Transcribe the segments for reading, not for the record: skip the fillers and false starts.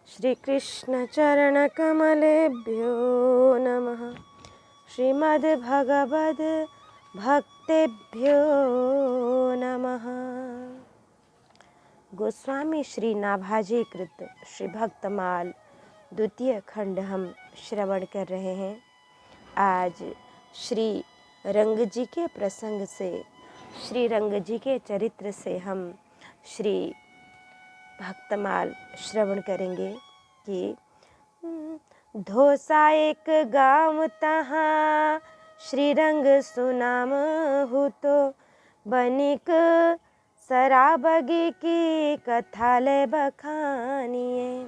श्रीकृष्णचरणकमलेभ्यो नमः। श्रीमद्भगवद्भक्तेभ्यो नमः। गोस्वामी श्री नाभाजी कृत श्री भक्तमाल द्वितीय खंड हम श्रवण कर रहे हैं। आज श्री रंग जी के प्रसंग से, श्री रंग जी के चरित्र से हम श्री भक्तमाल श्रवण करेंगे कि धोसा एक गाँव तहाँ श्री रंग सुनाम हो तो बनिक शराबगी की कथा ले बखानिए।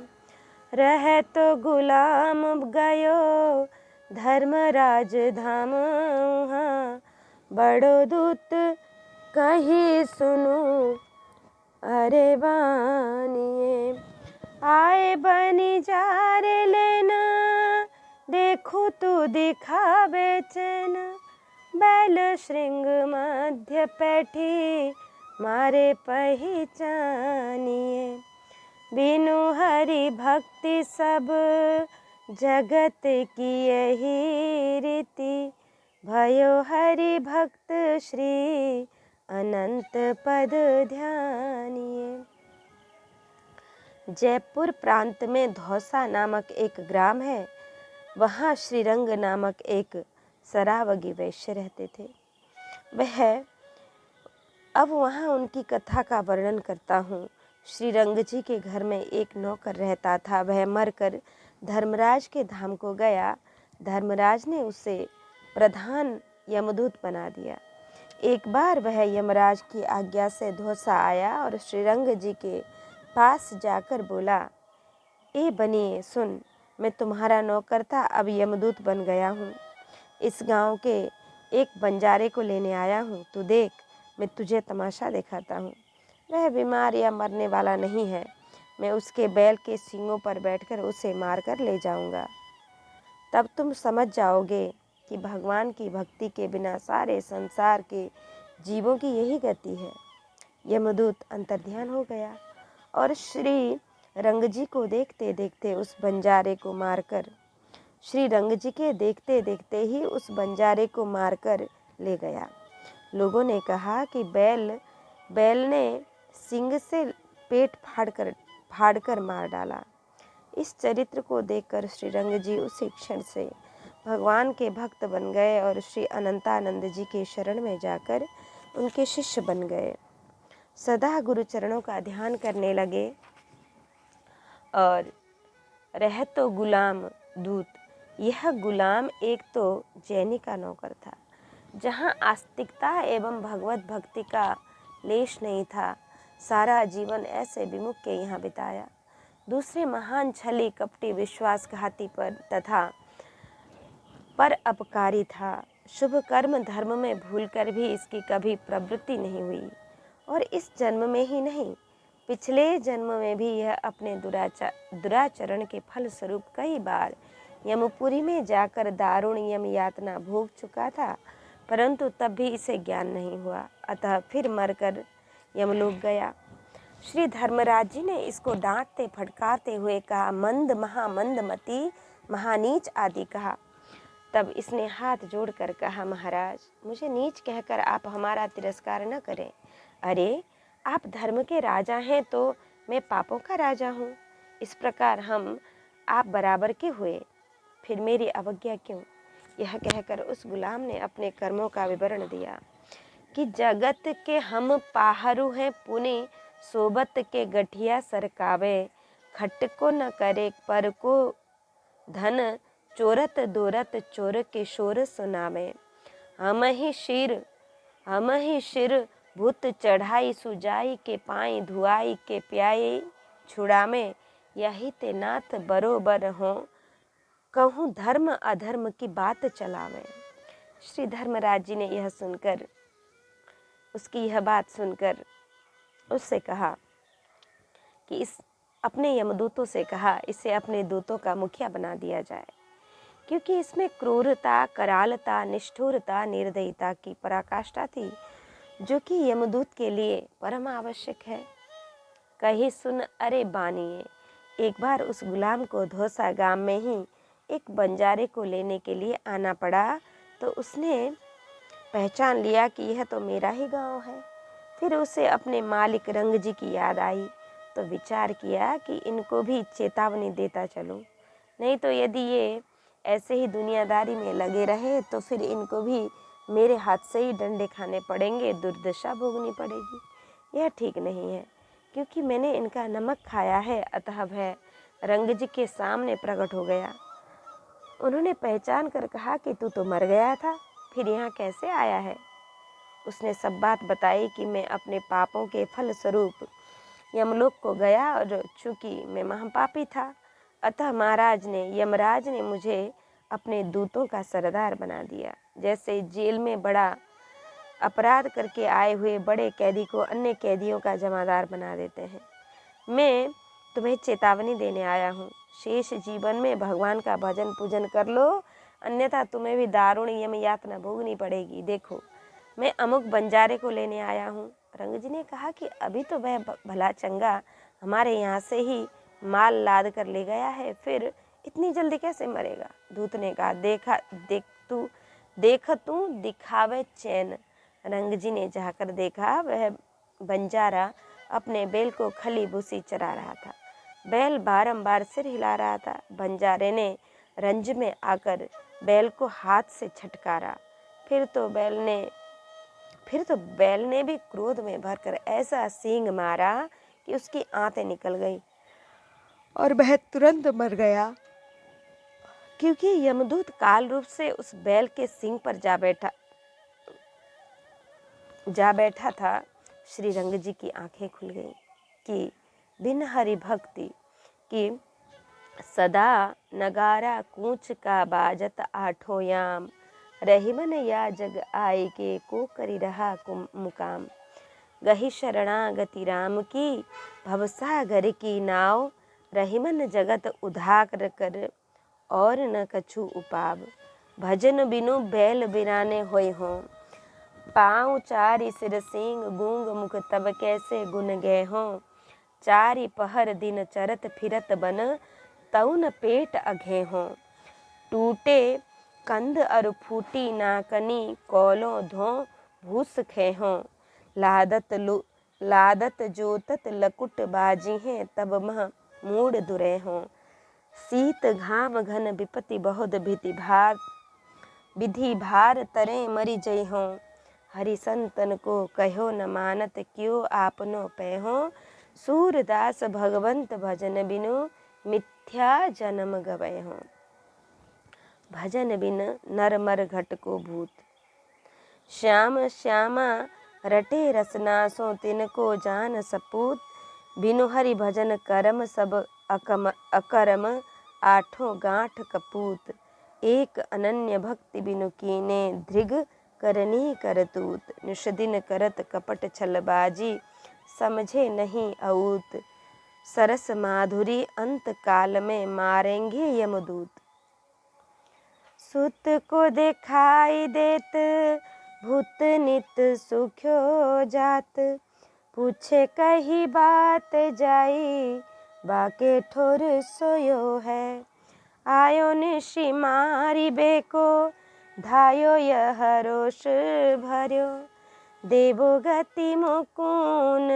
रहे तो गुलाम गयो धर्मराज धाम, बड़ो दूत कही सुनो अरे बानिए। आए बनी जा रे लेना देखो तू दिखा बेचैन, बैल श्रृंग मध्य पैठी मारे पहचानिए। बिनु हरि भक्ति सब जगत की यही रीति, भयो हरि भक्त श्री अनंत पद ध्यानिए। जयपुर प्रांत में धौसा नामक एक ग्राम है। वहाँ श्रीरंग नामक एक शराबगी वैश्य रहते थे। अब वहाँ उनकी कथा का वर्णन करता हूँ। श्री रंग जी के घर में एक नौकर रहता था। वह मरकर धर्मराज के धाम को गया। धर्मराज ने उसे प्रधान यमदूत बना दिया। एक बार वह यमराज की आज्ञा से धौसा आया और श्रीरंग जी के पास जाकर बोला, ए बनिए सुन, मैं तुम्हारा नौकर था, अब यमदूत बन गया हूँ। इस गांव के एक बंजारे को लेने आया हूँ। तू देख, मैं तुझे तमाशा दिखाता हूँ। वह बीमार या मरने वाला नहीं है। मैं उसके बैल के सींगों पर बैठकर उसे मारकर ले जाऊँगा। तब तुम समझ जाओगे कि भगवान की भक्ति के बिना सारे संसार के जीवों की यही गति है। यमदूत अंतर्ध्यान हो गया और श्री रंग जी को देखते देखते उस बंजारे को मारकर ही उस बंजारे को मारकर ले गया। लोगों ने कहा कि बैल ने सींग से पेट फाड़कर मार डाला। इस चरित्र को देखकर श्री रंग जी उसी क्षण से भगवान के भक्त बन गए और श्री अनंतानंद जी के शरण में जाकर उनके शिष्य बन गए। सदा गुरु चरणों का ध्यान करने लगे और रह तो गुलाम दूत। यह गुलाम एक तो जैनी का नौकर था, जहाँ आस्तिकता एवं भगवत भक्ति का लेश नहीं था। सारा जीवन ऐसे विमुख के यहाँ बिताया। दूसरे महान छली कपटी विश्वासघाती पर अपकारी था। शुभ कर्म धर्म में भूलकर भी इसकी कभी प्रवृत्ति नहीं हुई और इस जन्म में ही नहीं, पिछले जन्म में भी यह अपने दुराचरण के फल स्वरूप कई बार यमपुरी में जाकर दारुण यम यातना भोग चुका था, परंतु तब भी इसे ज्ञान नहीं हुआ। अतः फिर मरकर यमलोक गया। श्री धर्मराज जी ने इसको डांटते फटकारते हुए कहा, मंद महामंदमती महानीच आदि कहा। तब इसने हाथ जोड़कर कहा, महाराज, मुझे नीच कहकर आप हमारा तिरस्कार न करें। अरे, आप धर्म के राजा हैं तो मैं पापों का राजा हूँ। इस प्रकार हम आप बराबर के हुए, फिर मेरी अवज्ञा क्यों? यह कहकर उस गुलाम ने अपने कर्मों का विवरण दिया कि जगत के हम पाहरू हैं पुनि, सोबत के गठिया सरकावे, खट को न करे पर को धन, चोरत दोरत चोर के शोर सुनावे। हम ही शिर भूत चढ़ाई सुजाई के पाई, धुआई के प्याई छुड़ामे, यही ते नाथ बरोबर हो, कहूँ धर्म अधर्म की बात चलावे। श्री धर्मराज जी ने उसकी यह बात सुनकर उससे कहा कि अपने यमदूतों से कहा, इसे अपने दूतों का मुखिया बना दिया जाए, क्योंकि इसमें क्रूरता, करालता, निष्ठुरता, निर्दयता की पराकाष्ठा थी, जो कि यमदूत के लिए परम आवश्यक है। कही सुन अरे बानिए, एक बार उस गुलाम को धौसा गांव में ही एक बंजारे को लेने के लिए आना पड़ा, तो उसने पहचान लिया कि यह तो मेरा ही गांव है। फिर उसे अपने मालिक रंग जी की याद आई, तो विचार किया कि इनको भी चेतावनी देता चलूं, नहीं तो यदि ये ऐसे ही दुनियादारी में लगे रहे तो फिर इनको भी मेरे हाथ से ही डंडे खाने पड़ेंगे, दुर्दशा भोगनी पड़ेगी। यह ठीक नहीं है, क्योंकि मैंने इनका नमक खाया है। अतः वह रंग जी के सामने प्रकट हो गया। उन्होंने पहचान कर कहा कि तू तो मर गया था, फिर यहाँ कैसे आया है। उसने सब बात बताई कि मैं अपने पापों के फल स्वरूप यमलोक को गया, और चूंकि मैं महापापी था, अतः यमराज ने मुझे अपने दूतों का सरदार बना दिया। जैसे जेल में बड़ा अपराध करके आए हुए बड़े कैदी को अन्य कैदियों का जमादार बना देते हैं, मैं तुम्हें चेतावनी देने आया हूँ। शेष जीवन में भगवान का भजन पूजन कर लो, अन्यथा तुम्हें भी दारुण यम यातना भोगनी पड़ेगी। देखो, मैं अमुक बंजारे को लेने आया हूँ। रंग जी ने कहा कि अभी तो वह भला चंगा हमारे यहाँ से ही माल लाद कर ले गया है, फिर इतनी जल्दी कैसे मरेगा। दूत ने कहा, देख तू दिखावे चैन। रंग जी ने जाकर देखा, वह बंजारा अपने बैल को खली भूसी चरा रहा था। बैल बारंबार सिर हिला रहा था। बंजारे ने रंज में आकर बैल को हाथ से छटकारा। फिर तो बैल ने भी क्रोध में भरकर ऐसा सींग मारा कि उसकी आंतें निकल गई और वह तुरंत मर गया, क्योंकि यमदूत काल रूप से उस बैल के सींग पर जा बैठा था। श्री रंग जी की आंखें खुल गईं कि बिन हरि भक्ति की सदा नगारा कूच का बाजत आठों याम, रहीमन या जग आई के को करी रहा मुकाम। गही शरणागति राम की भवसागर की नाव, रहीमन जगत उधार कर और न कछु उपाव। भजन बिनु बैल बिराने होय हों, पाँव चारि सिर सींग गूंग मुख तब कैसे गुन गए हों। चारि पहर दिन चरत फिरत बन, तउन पेट अघे हों। टूटे कंध अरु फूटी नाकनी, कौलों धो भूस खे हों। लादत जोतत लकुट बाजी हैं, तब मह मूड दुरे हों। शीत घाम घन विपति बहुत विधि भार तरे मरि जय हों। हरि संतन को कहो न मानत, क्यों आपनो पैहो। सूरदास भगवंत भजन बिनु, मिथ्या जन्म गवै हों। भजन बिन नर मर घट को भूत, श्याम श्यामा रटे रसनासों, तिनको जान सपूत। बिनु हरि भजन करम सब अकरम, आठों गांठ कपूत। एक अनन्य भक्ति बिनु कीने, धृग करनी करतूत। निषदिन करत कपट छलबाजी, समझे नहीं अऊत। सरस माधुरी अंत काल में, मारेंगे यमदूत। सुत को दिखाई देत, भूत नित सुख्यो जात। पूछे कही बात जाई, बाके ठोर सोयो है। आयो निशि मारी बेको, धायो यह रोष भर्यो। देवो गति मुकुन,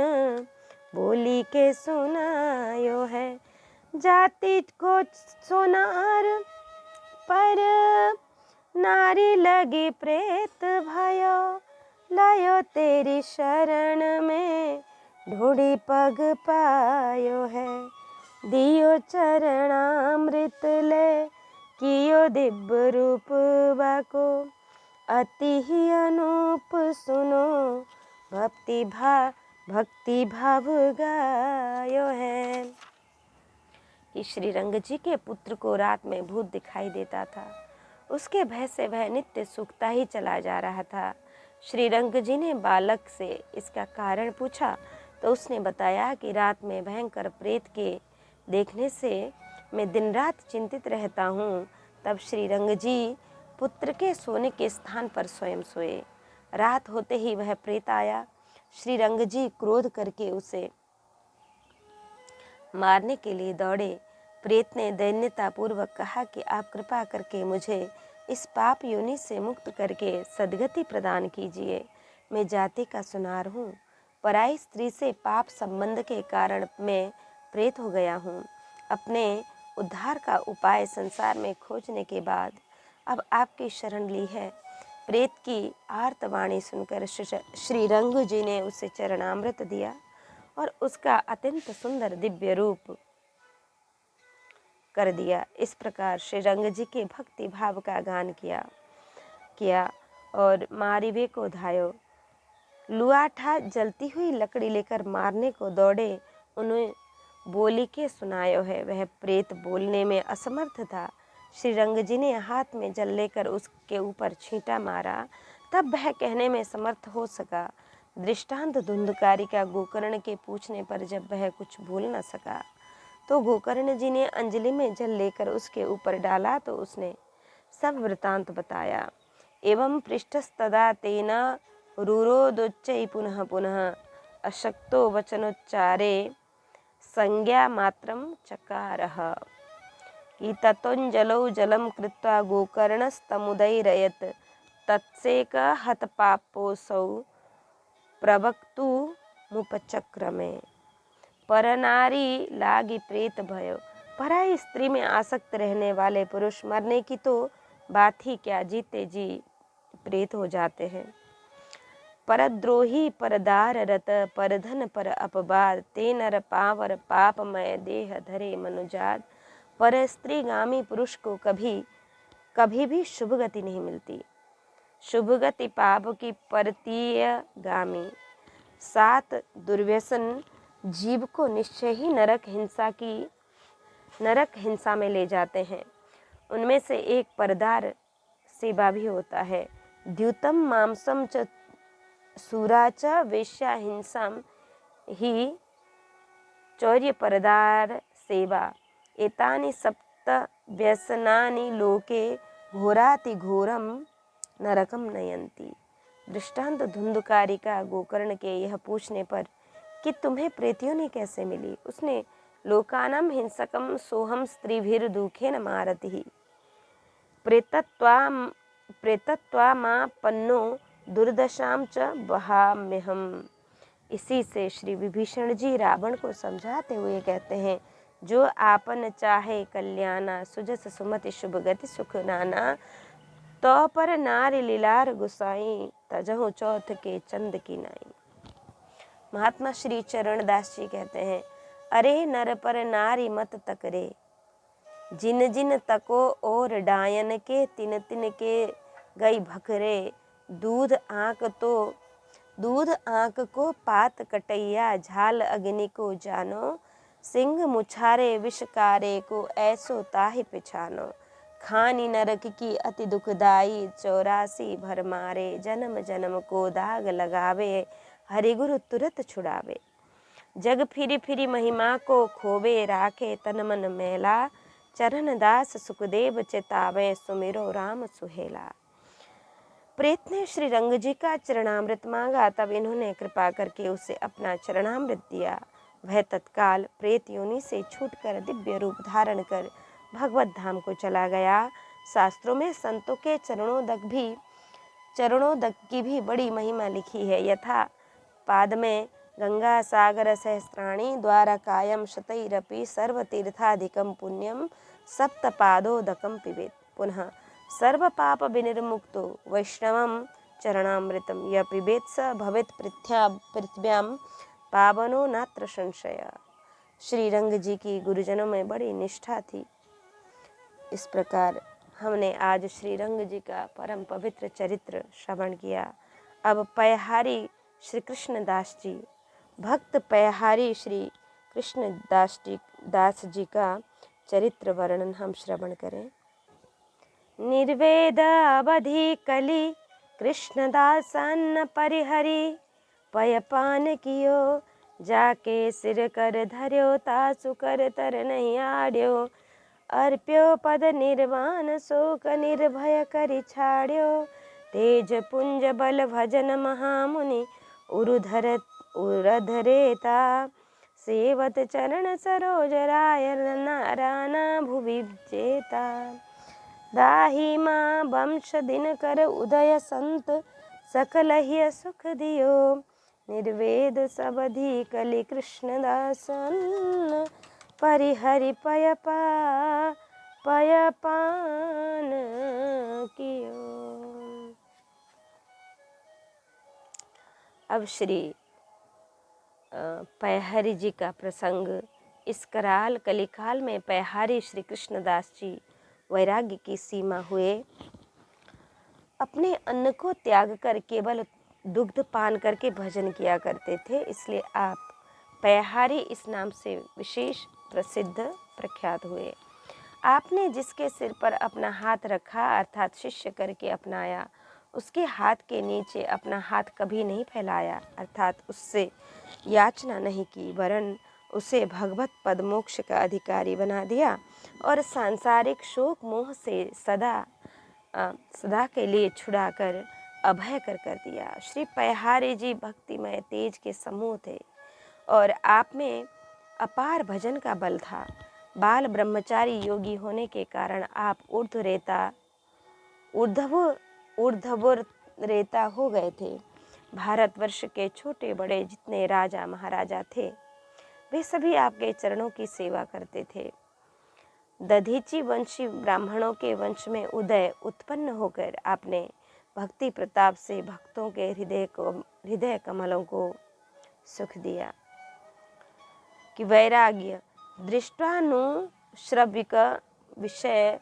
बोली के सुनायो है। जाति को सोनार पर, नारी लगी प्रेत भयो। लायो तेरी शरण में, ढूंढी पग पायो है। दियो चरणामृत ले, कियो दिव्य रूप बाको। अति ही अनूप सुनो, भक्ति भाव गायो है। कि श्री रंग जी के पुत्र को रात में भूत दिखाई देता था। उसके भय से वह नित्य सूखता ही चला जा रहा था। श्री रंग जी ने बालक से इसका कारण पूछा, तो उसने बताया कि रात में भयंकर प्रेत के देखने से मैं दिन रात चिंतित रहता हूँ। तब श्री रंग जी पुत्र के सोने के स्थान पर स्वयं सोए। रात होते ही वह प्रेत आया। श्री रंग जी क्रोध करके उसे मारने के लिए दौड़े। प्रेत ने दैन्यतापूर्वक कहा कि आप कृपा करके मुझे इस पाप योनि से मुक्त करके सद्गति प्रदान कीजिए। मैं जाति का सुनार हूँ, पराई स्त्री से पाप संबंध के कारण मैं प्रेत हो गया हूँ। अपने उद्धार का उपाय संसार में खोजने के बाद अब आपकी शरण ली है। प्रेत की आर्तवाणी सुनकर श्री रंग जी ने उसे चरणामृत दिया और उसका अत्यंत सुंदर दिव्य रूप कर दिया। इस प्रकार श्री रंग जी के भक्ति भाव का गान किया और मारिवे को धायो। लुआठा जलती हुई लकड़ी लेकर मारने को दौड़े। उन्हें बोली के सुनायो है। वह प्रेत बोलने में असमर्थ था। श्री रंग जी ने हाथ में जल लेकर उसके ऊपर छींटा मारा, तब वह कहने में समर्थ हो सका। दृष्टांत धुंधकारी का गोकर्ण के पूछने पर जब वह कुछ बोल न सका तो गोकर्ण जी ने अंजलि में जल लेकर उसके ऊपर डाला तो उसने सब वृतांत बताया। एवं पृष्ठस्तदा तेना रुरोदोच्चै पुनः पुनः अशक्तो वचनोच्चारे संज्ञा मात्रं चकारः। ततोञ्जलौ जलं कृत्वा गोकर्णस्तमुदैरयत् तत्सेक हतपापोऽसौ प्रवक्तुमुपचक्रमे। परनारी लागी प्रेत भयो। पराई स्त्री में आसक्त रहने वाले पुरुष मरने की तो बात ही क्या, जीते जी प्रेत हो जाते हैं। परद्रोही परदार रत परधन पर अपवाद ते नर पावर पापमय देह धरे मनुजात। पर स्त्रीगामी पुरुष को कभी भी शुभ गति नहीं मिलती। शुभ गति पाप की परतीय गामी। 7 दुर्व्यसन जीव को निश्चय ही नरक हिंसा में ले जाते हैं। उनमें से एक परदार सेवा भी होता है। द्युतम मांसम च सूरा च वेश्या हिंसाम ही चौर्य परदार सेवा। एतानि सप्त व्यसनानि लोके घोराति घोरम नरकम नयंती। दृष्टांत धुंधकारी का गोकर्ण के यह पूछने पर कि तुम्हें प्रेतियों कैसे मिली, उसने लोकानाम हिंसकम सोहम स्त्रीभिर दुखेन मारति प्रेतत्वामापन्नो दुर्दशाम च वहाम्यहम। इसी से श्री विभीषण जी रावण को समझाते हुए कहते हैं, जो आपन चाहे कल्याणा सुजस सुमति शुभ गति सुख नाना तो पर नारी लीलार गुसाई तजहु चौथ के चंद की नाई। महात्मा श्री चरणदास जी कहते हैं, अरे नर पर नारी मत तकरे, जिन जिन तको और डायन के तिन तिन के गई भखरे। दूध आँक को पात कटैया झाल अग्नि को जानो। सिंह मुछारे विषकारे को ऐसो ताहि पिछानो। खानी नरक की अति दुखदाई 84 भर मारे। जन्म जन्म को दाग लगावे हरिगुरु तुरत छुड़ावे। जग फिरी फिरी महिमा को खोवे राखे तन मन मैला। चरण दास सुखदेव चेतावे सुमिरो राम सुहेला। प्रेत ने श्री रंग जी का चरणामृत मांगा, तब इन्होंने कृपा करके उसे अपना चरणामृत दिया। वह तत्काल प्रेत योनि से छूटकर दिव्य रूप धारण कर भगवत धाम को चला गया। शास्त्रों में संतों के चरणोदक की भी बड़ी महिमा लिखी है। यथा पाद में गंगा सागर सहस्राणी द्वारकायम शतैरपि सर्वतीर्थाधिकम पुण्यम सप्तपादोदकम पिबेत। पुनः सर्व पाप विनिर्मुक्तो वैष्णवम चरणामृतम यह पिबेत स भवेत पृथ्व्याम पावनो नात्र संशय। श्री रंग जी की गुरुजनों में बड़ी निष्ठा थी। इस प्रकार हमने आज श्री रंग जी का परम पवित्र चरित्र श्रवण किया। अब पयहारी श्री कृष्णदास जी, भक्त पयहारी श्री कृष्णदास जी का चरित्र वर्णन हम श्रवण करें। निर्वेद अवधि कली कृष्णदासन परिहरी। पयपान कियो जाके सिर कर धर्यो तासु कर तर नहीं आड्यो। अर्प्यो पद निर्वाण शोक निर्भय करि छाड्यो। तेज पुंज बल भजन महामुनि उरुधरेता। सेवत चरण सरोज राय राना भुवि जेता। दाही माँ वंश दिन कर उदय संत सकल ही सुख दियो। निर्वेद सबधि कलि कृष्ण दासन परिहरि पयपान कियो। अब श्री पैहरी जी का प्रसंग। इस कराल कलिकाल में पैहारी श्री कृष्णदास जी वैराग्य की सीमा हुए। अपने अन्न को त्याग कर केवल दुग्ध पान करके भजन किया करते थे, इसलिए आप पैहारी इस नाम से विशेष प्रसिद्ध प्रख्यात हुए। आपने जिसके सिर पर अपना हाथ रखा अर्थात शिष्य करके अपनाया, उसके हाथ के नीचे अपना हाथ कभी नहीं फैलाया अर्थात उससे याचना नहीं की, वरन उसे भगवत पद मोक्ष का अधिकारी बना दिया और सांसारिक शोक मोह से सदा के लिए छुड़ाकर अभय कर दिया। श्री पैहारी जी भक्तिमय तेज के समूह थे और आप में अपार भजन का बल था। बाल ब्रह्मचारी योगी होने के कारण आप ऊर्ध्व रेता हो गए थे। भारतवर्ष के छोटे बड़े जितने राजा महाराजा थे वे सभी आपके चरणों की सेवा करते थे। दधीची वंशी ब्राह्मणों के वंश में उदय उत्पन्न होकर आपने भक्ति प्रताप से भक्तों के हृदय कमलों को सुख दिया कि वैराग्य दृष्टानुश्रविक विषय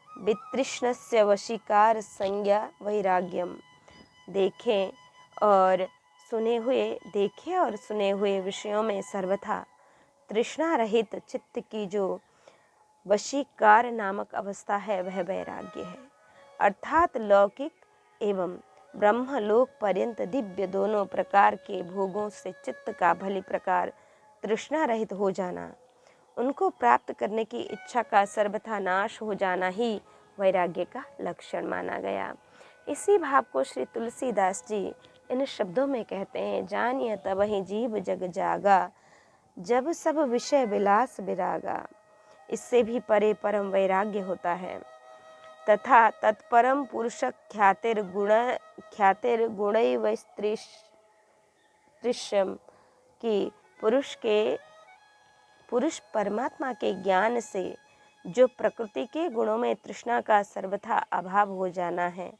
वितृष्णस्य वशीकार संज्ञा वैराग्यम। देखे और सुने हुए विषयों में सर्वथा तृष्णा रहित चित्त की जो वशीकार नामक अवस्था है वह वैराग्य है, अर्थात लौकिक एवं ब्रह्मलोक पर्यंत दिव्य दोनों प्रकार के भोगों से चित्त का भली प्रकार तृष्णा रहित हो जाना, उनको प्राप्त करने की इच्छा का सर्वथा नाश हो जाना ही वैराग्य का लक्षण माना गया। इसी भाव को श्री तुलसीदास जी इन शब्दों में कहते हैं, जानिए तब ही जीव जग जागा, जब सब विषय विलास विरागा। इससे भी परे परम वैराग्य होता है। तथा तत्परम पुरुष ख्यातिर गुणैवैस्त्रिष्यम की पुरुष परमात्मा के ज्ञान से जो प्रकृति के गुणों में तृष्णा का सर्वथा अभाव हो जाना है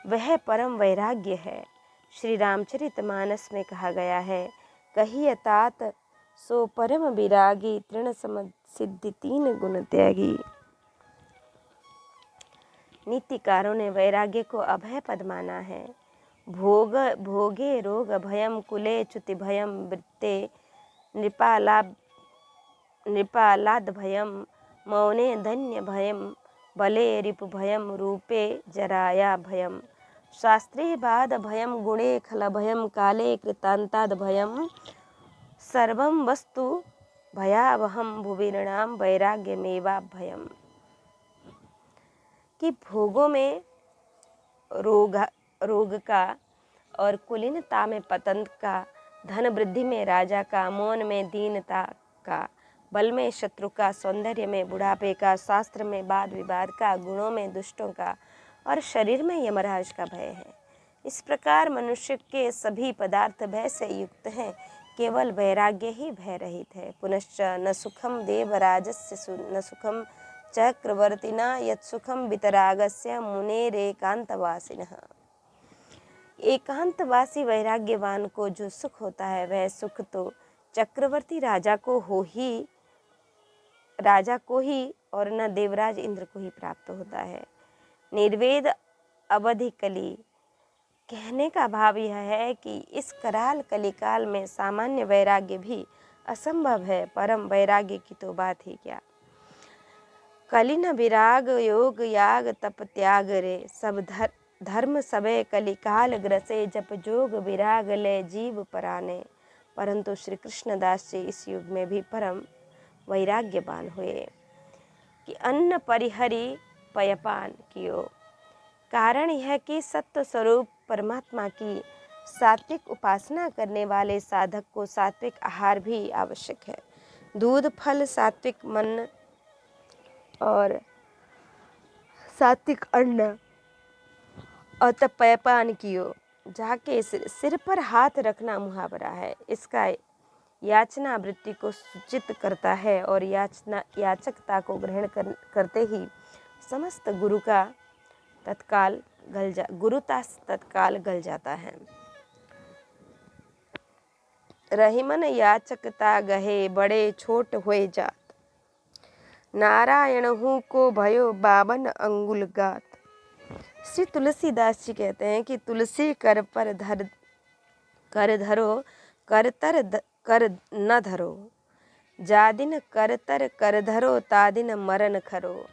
वह परम वैराग्य है। श्री रामचरितमानस में कहा गया है, कहिए तात सो परम विरागी, तृण सिद्धि 3 गुण त्यागी। नीतिकारों ने वैराग्य को अभय पद माना है। भोगे रोग भयम, कुले च्युति भयम, वृत्ते नृपालाद भयम, मौने धन्य भयम, बले रिपु भयम, रूपे जराया भयम, शास्त्रे बाद भयम, गुणे खल भयम, काले कृतांताद भयम, सर्वं वस्तु भयावहम भुविर्णाम वैराग्यमेवा भयम। कि भोगों में रोग का और कुलीनता में पतंग का, धन वृद्धि में राजा का, मौन में दीनता का, बल में शत्रु का, सौंदर्य में बुढ़ापे का, शास्त्र में वाद विवाद का, गुणों में दुष्टों का और शरीर में यमराज का भय है। इस प्रकार मनुष्य के सभी पदार्थ भय से युक्त हैं, केवल वैराग्य ही भय रहित है। पुनश्च न सुखम देवराजस्य न सुखम चक्रवर्तिना यत् सुखम वितरागस्य मुनेरेकांतवासिनः। एकांतवासी वैराग्यवान को जो सुख होता है वह सुख तो चक्रवर्ती राजा को ही और न देवराज इंद्र को ही प्राप्त होता है। निर्वेद अवधि कली कहने का भाव यह है कि इस कराल कलिकाल में सामान्य वैराग्य भी असंभव है, परम वैराग्य की तो बात ही क्या। कलिन विराग योग याग तप त्याग रे, सब धर्म सबे कलिकाल ग्रसे, जप जोग विराग ले जीव पराने। परंतु श्री कृष्णदास जी इस युग में भी परम वैराग्यवान हुए कि अन्न परिहरि पयपान कियो। कारण यह कि सत्य स्वरूप परमात्मा की सात्विक उपासना करने वाले साधक को सात्विक आहार भी आवश्यक है। दूध, फल, सात्विक मन और सात्विक अन्न और तब पेयपान कियो। जाके सिर पर हाथ रखना मुहावरा है। इसका याचना वृत्ति को सूचित करता है और याचकता को ग्रहण करते ही समस्त गुरुता तत्काल गल जाता है। रहीमन याचकता गहे बड़े छोट होए जात, नारायण हूँ को भयो 52 अंगुल गात। श्री तुलसीदास जी कहते हैं कि तुलसी कर पर कर धरो, कर न धरो, जादिन कर धरो तादिन मरण खरो।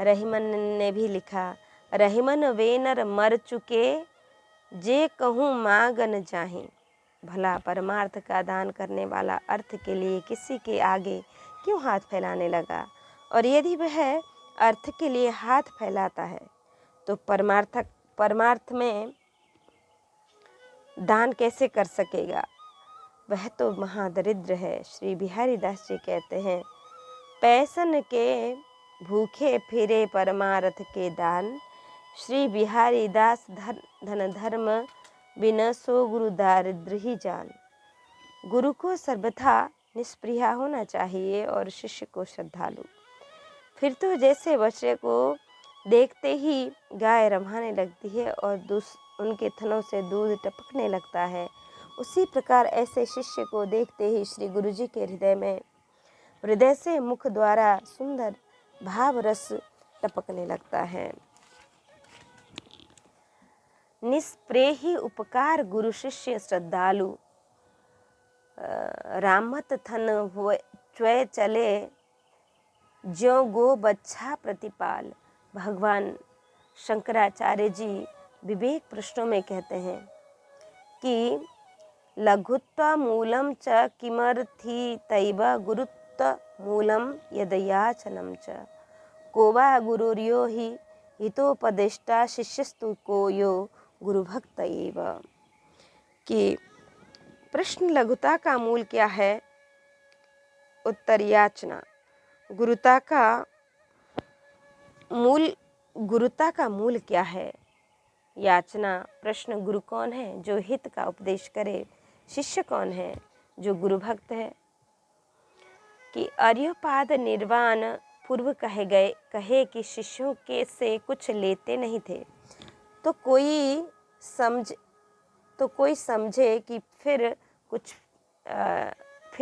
रहीमन ने भी लिखा, रहीमन वे नर मर चुके, जे कहूँ मांगन चाहे। भला परमार्थ का दान करने वाला अर्थ के लिए किसी के आगे क्यों हाथ फैलाने लगा, और यदि वह अर्थ के लिए हाथ फैलाता है तो परमार्थ में दान कैसे कर सकेगा? वह तो महादरिद्र है। श्री बिहारी दास जी कहते हैं, पैसन के भूखे फिरे परमार्थ के दान, श्री बिहारी दास धन धर्म बिना सो गुरु दारिद्र ही जान। गुरु को सर्वथा निष्प्रिय होना चाहिए और शिष्य को श्रद्धालु। फिर तो जैसे बच्चे को देखते ही गाय रमाने लगती है और उनके थनों से दूध टपकने लगता है, उसी प्रकार ऐसे शिष्य को देखते ही श्री गुरु जी के हृदय से मुख द्वारा सुंदर भाव रस टपकने लगता है। निष्प्रेही उपकार गुरु शिष्य श्रद्धालु, रामत थन च्वय चले, ज्यों गो बच्छा प्रतिपाल। भगवान शंकराचार्य जी विवेक प्रश्नों में कहते हैं कि लघुत्व मूलम च किमर्थी तैव गुरुत्व मूलम यदयाचनम च, कोवा गुरुर्यो ही हितोपदेष्टा शिष्यस्तु को यो गुरु भक्त एव। कि प्रश्न लघुता का मूल क्या है? उत्तर याचना। गुरुता का मूल क्या है? याचना। प्रश्न गुरु कौन है जो हित का उपदेश करे? शिष्य कौन है जो गुरु भक्त है? कि अर्योपाद निर्वाण पूर्व कहे कि शिष्यों के से कुछ लेते नहीं थे, तो कोई समझे कि फिर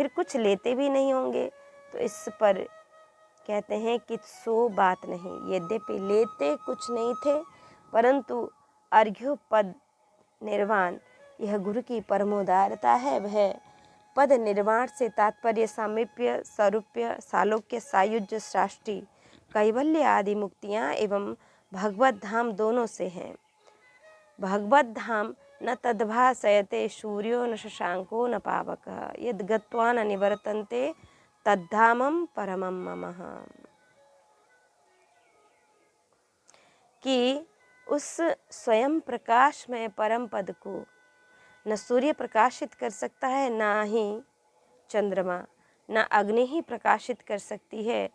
कुछ लेते भी नहीं होंगे। तो इस पर कहते हैं कि सो बात नहीं। यद्यपि लेते कुछ नहीं थे, परंतु अर्घ्योपद निर्वाण यह गुरु की परमोदारता है। वह पद निर्वाण से तात्पर्य सामीप्य, सारूप्य, सालोक्य, सायुज्य, साष्टी, कैवल्य आदि मुक्तियाँ एवं भगवत धाम दोनों से हैं। भगवत धाम न तद्भासयते सूर्यो न शशांको न पावकः, यद् गत्वा न निवर्तन्ते तद्धामं परमं मम। कि उस स्वयं प्रकाश में परम पद को न सूर्य प्रकाशित कर सकता है, ना ही चंद्रमा, न अग्नि ही प्रकाशित कर सकती है।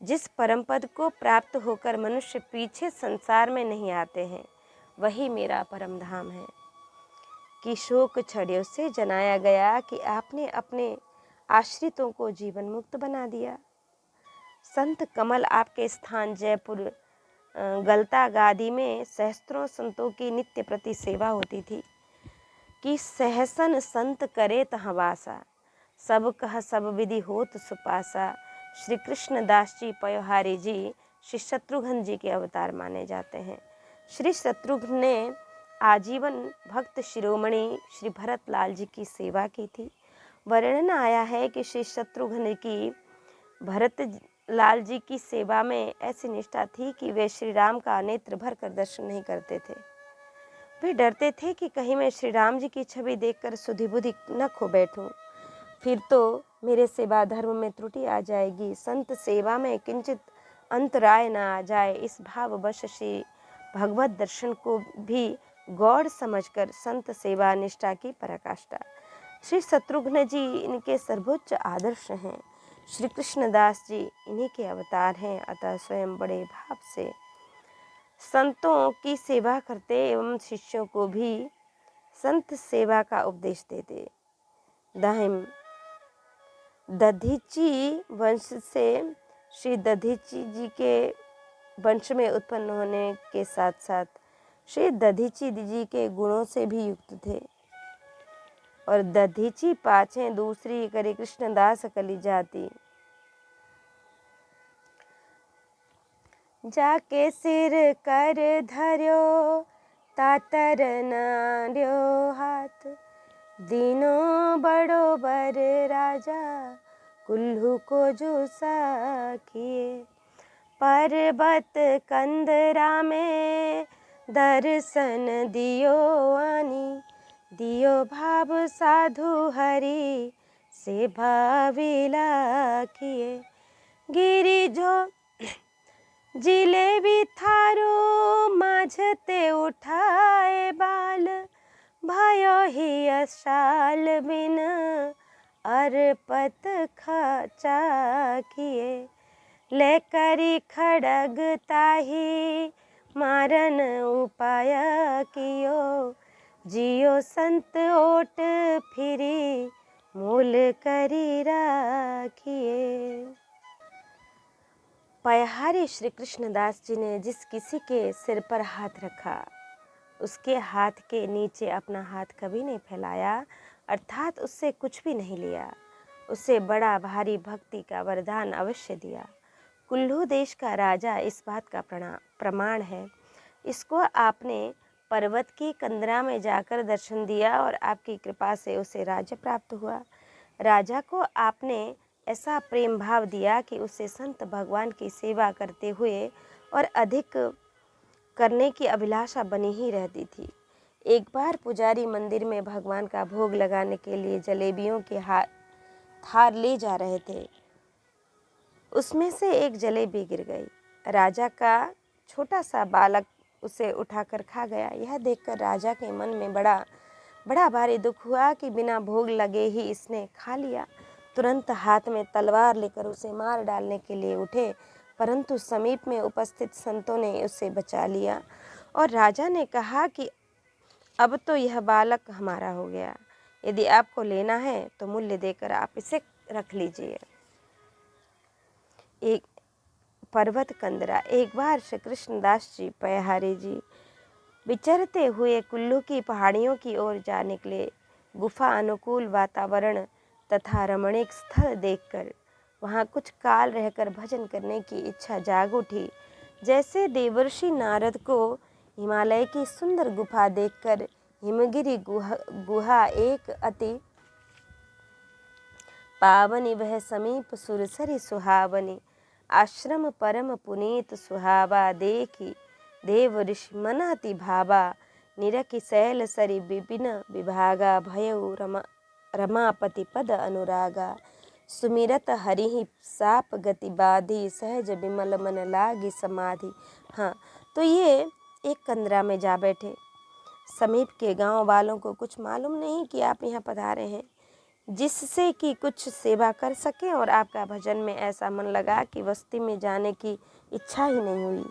जिस परम पद को प्राप्त होकर मनुष्य पीछे संसार में नहीं आते हैं, वही मेरा परम धाम है। कि शोक छड़ियों से जनाया गया कि आपने अपने आश्रितों को जीवन मुक्त बना दिया। संत कमल आपके स्थान जयपुर गलता गादी में सहस्त्रों संतों की नित्य प्रति सेवा होती थी। कि सहसन संत करे तहाँ वासा, सब कह सब विधि होत सुपासा। श्री कृष्ण दास जी पयोहारी जी श्री शत्रुघ्न जी के अवतार माने जाते हैं। श्री शत्रुघ्न ने आजीवन भक्त शिरोमणि श्री भरत लाल जी की सेवा की थी। वर्णन आया है कि श्री शत्रुघ्न की भरत लाल जी की सेवा में ऐसी निष्ठा थी कि वे श्री राम का नेत्र भर कर दर्शन नहीं करते थे। वे डरते थे कि कहीं मैं श्री राम जी की छवि देखकर सुधि बुद्धि न खो बैठूं, फिर तो मेरे सेवा धर्म में त्रुटि आ जाएगी, संत सेवा में किंचित अंतराय न आ जाए। इस भाववश श्री भगवत दर्शन को भी गौड़ समझकर संत सेवा निष्ठा की पराकाष्ठा। श्री शत्रुघ्न जी इनके सर्वोच्च आदर्श हैं। श्री कृष्णदास जी इन्हीं के अवतार हैं। अतः स्वयं बड़े भाव से संतों की सेवा करते एवं शिष्यों को भी संत सेवा का उपदेश देते। दाहिम दधीची वंश से श्री दधीची जी के वंश में उत्पन्न होने के साथ साथ श्री दधीची जी के गुणों से भी युक्त थे। और दधीची पाछे दूसरी करे कृष्णदास कली जाती। जाके सिर कर धर्यो तातर नार्यो हाथ, दीनो बड़ो बर राजा कुल्लू को जो साखिए। पर्वत कंदरा में दर्शन दियो आनी, दियो भाव साधु हरि से भाविला किए। गिरी जो जिलेबी थारो माझते उठाए बाल, भयो ही अशाल बिन अरपत खाचा किए। लेकरी खड़ग ताही मारन उपाय कियो, जियो संत ओट फिरी मूल करी राखिए। पयहारी श्री कृष्णदास जी ने जिस किसी के सिर पर हाथ रखा उसके हाथ के नीचे अपना हाथ कभी नहीं फैलाया, अर्थात उससे कुछ भी नहीं लिया। उसे बड़ा भारी भक्ति का वरदान अवश्य दिया। कुल्लू देश का राजा इस बात का प्रमाण है। इसको आपने पर्वत की कंदरा में जाकर दर्शन दिया और आपकी कृपा से उसे राज्य प्राप्त हुआ। राजा को आपने ऐसा प्रेम भाव दिया कि उसे संत भगवान की सेवा करते हुए और अधिक करने की अभिलाषा बनी ही रहती थी। एक बार पुजारी मंदिर में भगवान का भोग लगाने के लिए जलेबियों के थार ले जा रहे थे। उसमें से एक जलेबी गिर गई। राजा का छोटा सा बालक उसे उठाकर खा गया। यह देखकर राजा के मन में बड़ा भारी दुख हुआ कि बिना भोग लगे ही इसने खा लिया। तुरंत हाथ में तलवार लेकर उसे मार डालने के लिए उठे, परंतु समीप में उपस्थित संतों ने उसे बचा लिया और राजा ने कहा कि अब तो यह बालक हमारा हो गया। यदि आपको लेना है तो मूल्य देकर आप इसे रख लीजिए। एक पर्वत कंदरा। एक बार श्री कृष्णदास जी पयहारी जी विचरते हुए कुल्लू की पहाड़ियों की ओर जा निकले। गुफा अनुकूल वातावरण तथा रमणीक स्थल देखकर वहाँ कुछ काल रहकर भजन करने की इच्छा जाग उठी। जैसे देवर्षि नारद को हिमालय की सुंदर गुफा देखकर हिमगिरी गुहा एक अति पावनी, वह समीप सुरसरी सुहावनी, आश्रम परम पुनीत सुहावा, देखी देव ऋषि मन अति भावा, निरखि शैल सरी विपिन विभागा, भयउ रमापति पद अनुरागा, सुमिरत हरिहि साप गति बाधी, सहज विमल मन लागी समाधि। हाँ, तो ये एक कंदरा में जा बैठे। समीप के गांव वालों को कुछ मालूम नहीं कि आप यहाँ पधारे हैं, जिससे कि कुछ सेवा कर सकें, और आपका भजन में ऐसा मन लगा कि बस्ती में जाने की इच्छा ही नहीं हुई।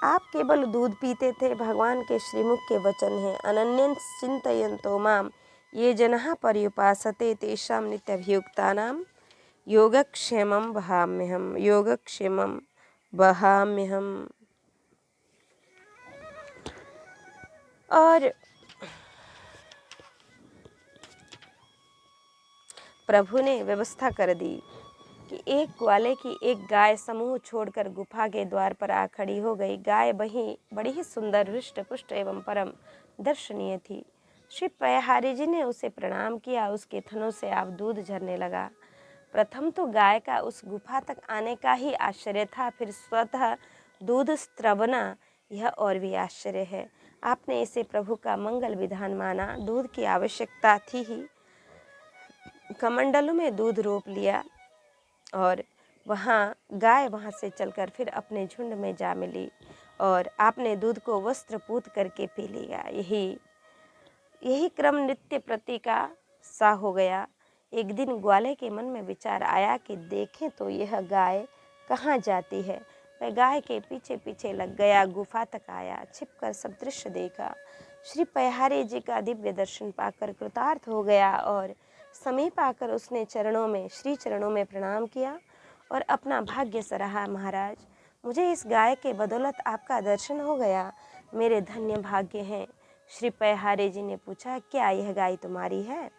आप केवल दूध पीते थे। भगवान के श्रीमुख के वचन हैं, अनन्यं चिन्तयन्तो माम ये जनाः पर्युपासते तेषां नित्यभियुक्तानां योगक्षेमं वहाम्यहम्, योगक्षेमं वहाम्यहम्। और प्रभु ने व्यवस्था कर दी कि एक ग्वाले की एक गाय समूह छोड़कर गुफा के द्वार पर आ खड़ी हो गई। गाय बड़ी ही सुंदर, हृष्ट पुष्ट एवं परम दर्शनीय थी। श्री पयहारी जी ने उसे प्रणाम किया। उसके थनों से आप दूध झरने लगा। प्रथम तो गाय का उस गुफा तक आने का ही आश्चर्य था, फिर स्वतः दूध स्त्रवना, यह और भी आश्चर्य है। आपने इसे प्रभु का मंगल विधान माना। दूध की आवश्यकता थी ही। कमंडलों में दूध रोप लिया और गाय वहाँ से चलकर फिर अपने झुंड में जा मिली और आपने दूध को वस्त्र पूत करके पी लिया। यही क्रम नित्य प्रति का सा हो गया। एक दिन ग्वाले के मन में विचार आया कि देखें तो यह गाय कहाँ जाती है। वह गाय के पीछे पीछे लग गया, गुफा तक आया, छिपकर सब दृश्य देखा। श्री पयहारी जी का दिव्य दर्शन पाकर कृतार्थ हो गया और समीप आकर उसने श्री चरणों में प्रणाम किया और अपना भाग्य सराहा। महाराज, मुझे इस गाय के बदौलत आपका दर्शन हो गया, मेरे धन्य भाग्य हैं। श्री पयहारी जी ने पूछा, क्या यह गाय तुम्हारी है?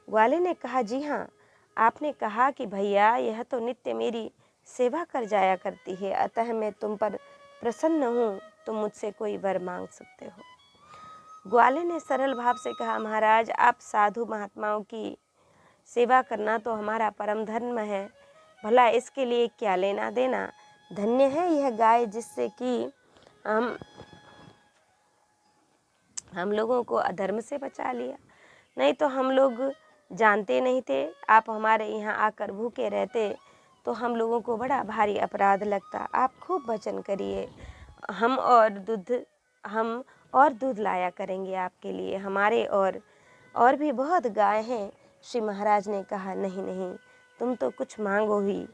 ग्वाले ने कहा, जी हाँ। आपने कहा कि भैया यह तो नित्य मेरी सेवा कर जाया करती है, अतः मैं तुम पर प्रसन्न हूँ, तुम मुझसे कोई वर मांग सकते हो। ग्वाले ने सरल भाव से कहा, महाराज आप साधु महात्माओं की सेवा करना तो हमारा परम धर्म है, भला इसके लिए क्या लेना देना। धन्य है यह गाय जिससे कि हम लोगों को अधर्म से बचा लिया, नहीं तो हम लोग जानते नहीं थे। आप हमारे यहाँ आकर भूखे रहते तो हम लोगों को बड़ा भारी अपराध लगता। आप खूब भजन करिए, हम और दूध लाया करेंगे आपके लिए, हमारे और भी बहुत गाय हैं। श्री महाराज ने कहा, नहीं नहीं, तुम तो कुछ मांगो ही।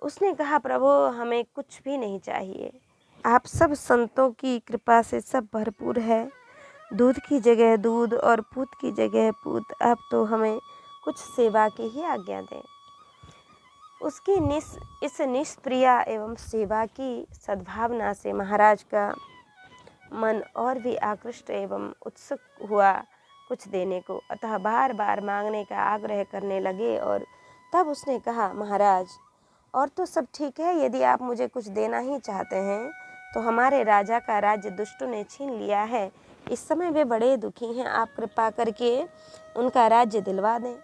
उसने कहा, प्रभु हमें कुछ भी नहीं चाहिए, आप सब संतों की कृपा से सब भरपूर है। दूध की जगह दूध और पूत की जगह पूत, अब तो हमें कुछ सेवा की ही आज्ञा दें। उसकी इस निष्प्रिया एवं सेवा की सद्भावना से महाराज का मन और भी आकृष्ट एवं उत्सुक हुआ कुछ देने को, अतः बार बार मांगने का आग्रह करने लगे। और तब उसने कहा, महाराज और तो सब ठीक है, यदि आप मुझे कुछ देना ही चाहते हैं तो हमारे राजा का राज्य दुष्टों ने छीन लिया है, इस समय वे बड़े दुखी हैं, आप कृपा करके उनका राज्य दिलवा दें।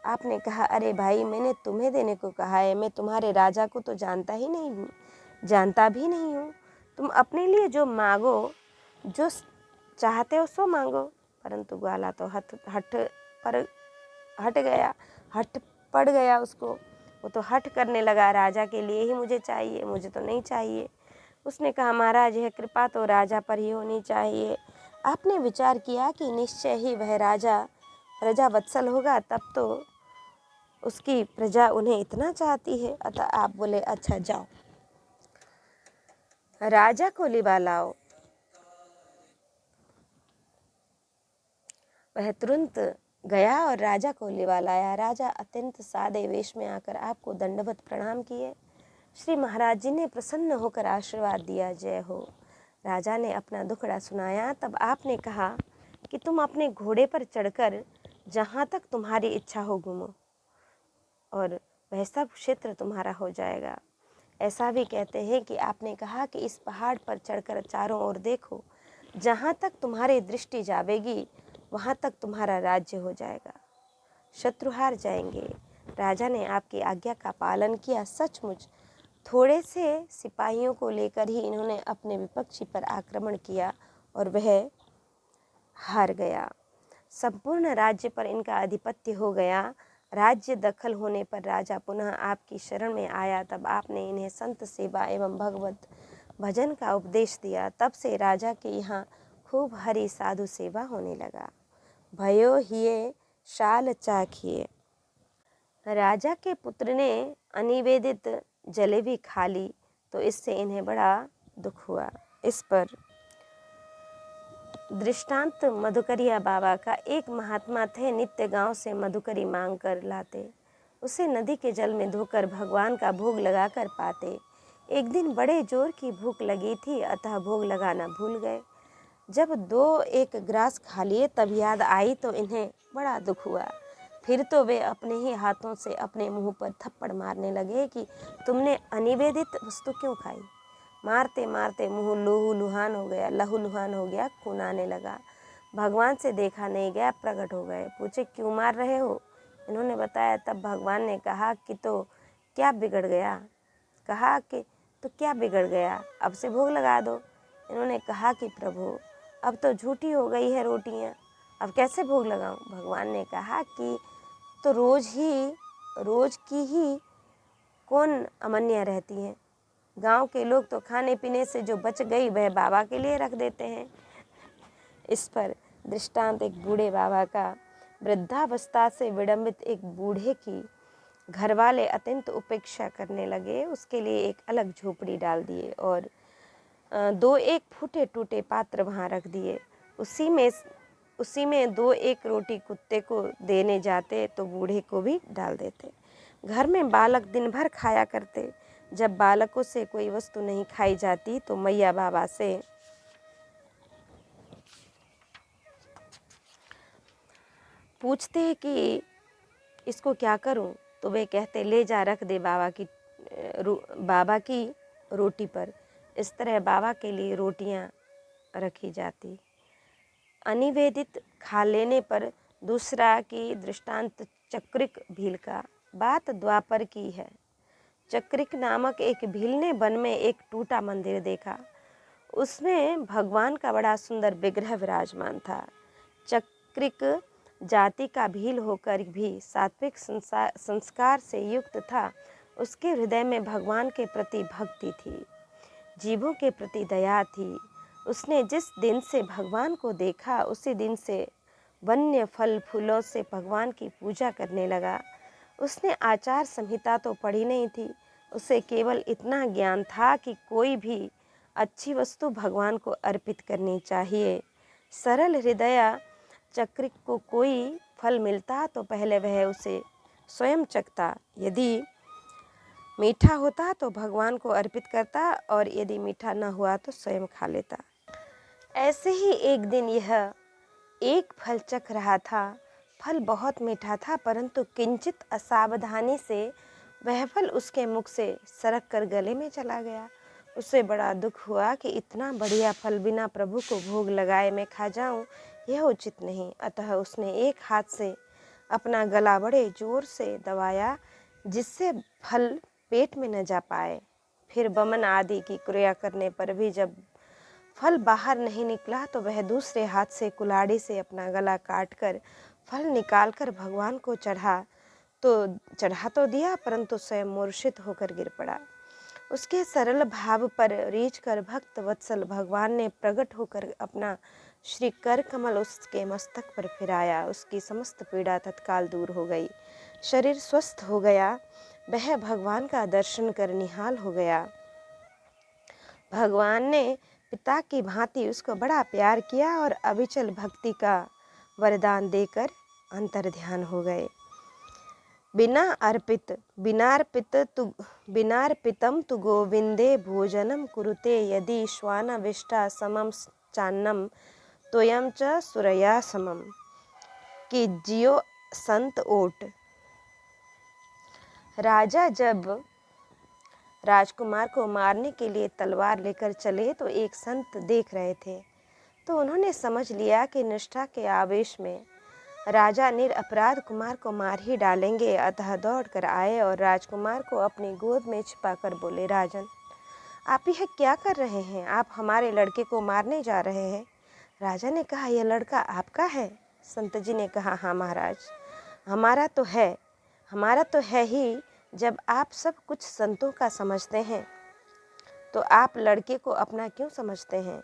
आपने कहा, अरे भाई मैंने तुम्हें देने को कहा है, मैं तुम्हारे राजा को तो जानता भी नहीं हूँ। तुम अपने लिए जो मांगो, जो चाहते हो सो मांगो। परंतु ग्वाला तो हट पड़ गया उसको, वो तो हट करने लगा, राजा के लिए ही मुझे चाहिए, मुझे तो नहीं चाहिए। उसने कहा, महाराज यह कृपा तो राजा पर ही होनी चाहिए। आपने विचार किया कि निश्चय ही वह राजा प्रजा वत्सल होगा, तब तो उसकी प्रजा उन्हें इतना चाहती है। अतः आप बोले, अच्छा जाओ राजा को लिवा लाओ। वह तुरंत गया और राजा को लिवा लाया। राजा अत्यंत सादे वेश में आकर आपको दंडवत प्रणाम किए। श्री महाराज जी ने प्रसन्न होकर आशीर्वाद दिया, जय हो। राजा ने अपना दुखड़ा सुनाया। तब आपने कहा कि तुम अपने घोड़े पर चढ़कर जहाँ तक तुम्हारी इच्छा हो घूमो और वह सब क्षेत्र तुम्हारा हो जाएगा। ऐसा भी कहते हैं कि आपने कहा कि इस पहाड़ पर चढ़कर चारों ओर देखो, जहाँ तक तुम्हारी दृष्टि जावेगी वहाँ तक तुम्हारा राज्य हो जाएगा, शत्रु हार जाएंगे। राजा ने आपकी आज्ञा का पालन किया। सचमुच थोड़े से सिपाहियों को लेकर ही इन्होंने अपने विपक्षी पर आक्रमण किया और वह हार गया। संपूर्ण राज्य पर इनका आधिपत्य हो गया। राज्य दखल होने पर राजा पुनः आपकी शरण में आया। तब आपने इन्हें संत सेवा एवं भगवत भजन का उपदेश दिया। तब से राजा के यहाँ खूब हरि साधु सेवा होने लगा। भयो हिये शाल चाखिए। राजा के पुत्र ने अनिवेदित जलेबी खा ली तो इससे इन्हें बड़ा दुख हुआ। इस पर दृष्टांत मधुकरिया बाबा का। एक महात्मा थे, नित्य गांव से मधुकरी मांग कर लाते, उसे नदी के जल में धोकर भगवान का भोग लगाकर पाते। एक दिन बड़े जोर की भूख लगी थी, अतः भोग लगाना भूल गए। जब 2-1 ग्रास खा लिए तब याद आई तो इन्हें बड़ा दुख हुआ। फिर तो वे अपने ही हाथों से अपने मुंह पर थप्पड़ मारने लगे कि तुमने अनिवेदित वस्तु क्यों खाई। मारते मारते मुंह लहूलुहान हो गया, खून आने लगा। भगवान से देखा नहीं गया, प्रकट हो गए। पूछे, क्यों मार रहे हो? इन्होंने बताया। तब भगवान ने कहा कि तो क्या बिगड़ गया? कहा कि तो क्या बिगड़ गया, अब से भोग लगा दो। इन्होंने कहा कि प्रभु अब तो झूठी हो गई है रोटियां, अब कैसे भोग लगाऊं? भगवान ने कहा कि तो रोज की ही कौन अमान्य रहती हैं, गांव के लोग तो खाने पीने से जो बच गई वह बाबा के लिए रख देते हैं। इस पर दृष्टांत एक बूढ़े बाबा का। वृद्धावस्था से विडंबित एक बूढ़े की घरवाले अत्यंत उपेक्षा करने लगे। उसके लिए एक अलग झोपड़ी डाल दिए और 2-1 फूटे टूटे पात्र वहाँ रख दिए। उसी में 2-1 रोटी कुत्ते को देने जाते तो बूढ़े को भी डाल देते। घर में बालक दिन भर खाया करते। जब बालकों से कोई वस्तु नहीं खाई जाती तो मैया बाबा से पूछते हैं कि इसको क्या करूं, तो वे कहते ले जा रख दे बाबा की रोटी पर। इस तरह बाबा के लिए रोटियां रखी जाती। अनिवेदित खा लेने पर। दूसरा की दृष्टांत चक्रिक भील का। बात द्वापर की है। चक्रिक नामक एक भील ने वन में एक टूटा मंदिर देखा। उसमें भगवान का बड़ा सुंदर विग्रह विराजमान था। चक्रिक जाति का भील होकर भी सात्विक संस्कार से युक्त था। उसके हृदय में भगवान के प्रति भक्ति थी, जीवों के प्रति दया थी। उसने जिस दिन से भगवान को देखा उसी दिन से वन्य फल फूलों से भगवान की पूजा करने लगा। उसने आचार संहिता तो पढ़ी नहीं थी, उसे केवल इतना ज्ञान था कि कोई भी अच्छी वस्तु भगवान को अर्पित करनी चाहिए। सरल हृदय चक्रिक को कोई फल मिलता तो पहले वह उसे स्वयं चखता। यदि मीठा होता तो भगवान को अर्पित करता और यदि मीठा न हुआ तो स्वयं खा लेता। ऐसे ही एक दिन यह एक फल चख रहा था। फल बहुत मीठा था, परंतु किंचित असावधानी से वह फल उसके मुख से सरक कर गले में चला गया। उसे बड़ा दुख हुआ कि इतना बढ़िया फल बिना प्रभु को भोग लगाए मैं खा जाऊं, यह उचित नहीं। अतः उसने एक हाथ से अपना गला बड़े जोर से दबाया, जिससे फल पेट में न जा पाए। फिर वमन आदि की क्रिया करने पर भी जब फल बाहर नहीं निकला तो वह दूसरे हाथ से कुल्हाड़ी से अपना गला काटकर फल निकालकर भगवान को चढ़ा तो दिया, परंतु स्वयं मूर्छित होकर गिर पड़ा। उसके सरल भाव पर रीझ कर भक्त वत्सल भगवान ने प्रकट होकर अपना श्री कर कमल उसके मस्तक पर फिराया। उसकी समस्त पीड़ा तत्काल दूर हो गई, शरीर स्वस्थ हो गया। वह भगवान का दर्शन कर निहाल हो गया। भगवान ने पिता की भांति उसको बड़ा प्यार किया और अविचल भक्ति का वरदान देकर अंतर्ध्यान हो गए। बिनार्पितम तु गोविंदे भोजनम कुरुते यदि श्वानविष्टा समम चान्नम तोयम च सुरया समम। कि जियो संत ओट। राजा जब राजकुमार को मारने के लिए तलवार लेकर चले तो एक संत देख रहे थे, तो उन्होंने समझ लिया कि निष्ठा के आवेश में राजा निरपराध कुमार को मार ही डालेंगे। अतः दौड़कर आए और राजकुमार को अपनी गोद में छिपाकर बोले, राजन, आप यह क्या कर रहे हैं? आप हमारे लड़के को मारने जा रहे हैं। राजा ने कहा, यह लड़का आपका है? संत जी ने कहा, हाँ महाराज, हमारा तो है ही। जब आप सब कुछ संतों का समझते हैं तो आप लड़के को अपना क्यों समझते हैं?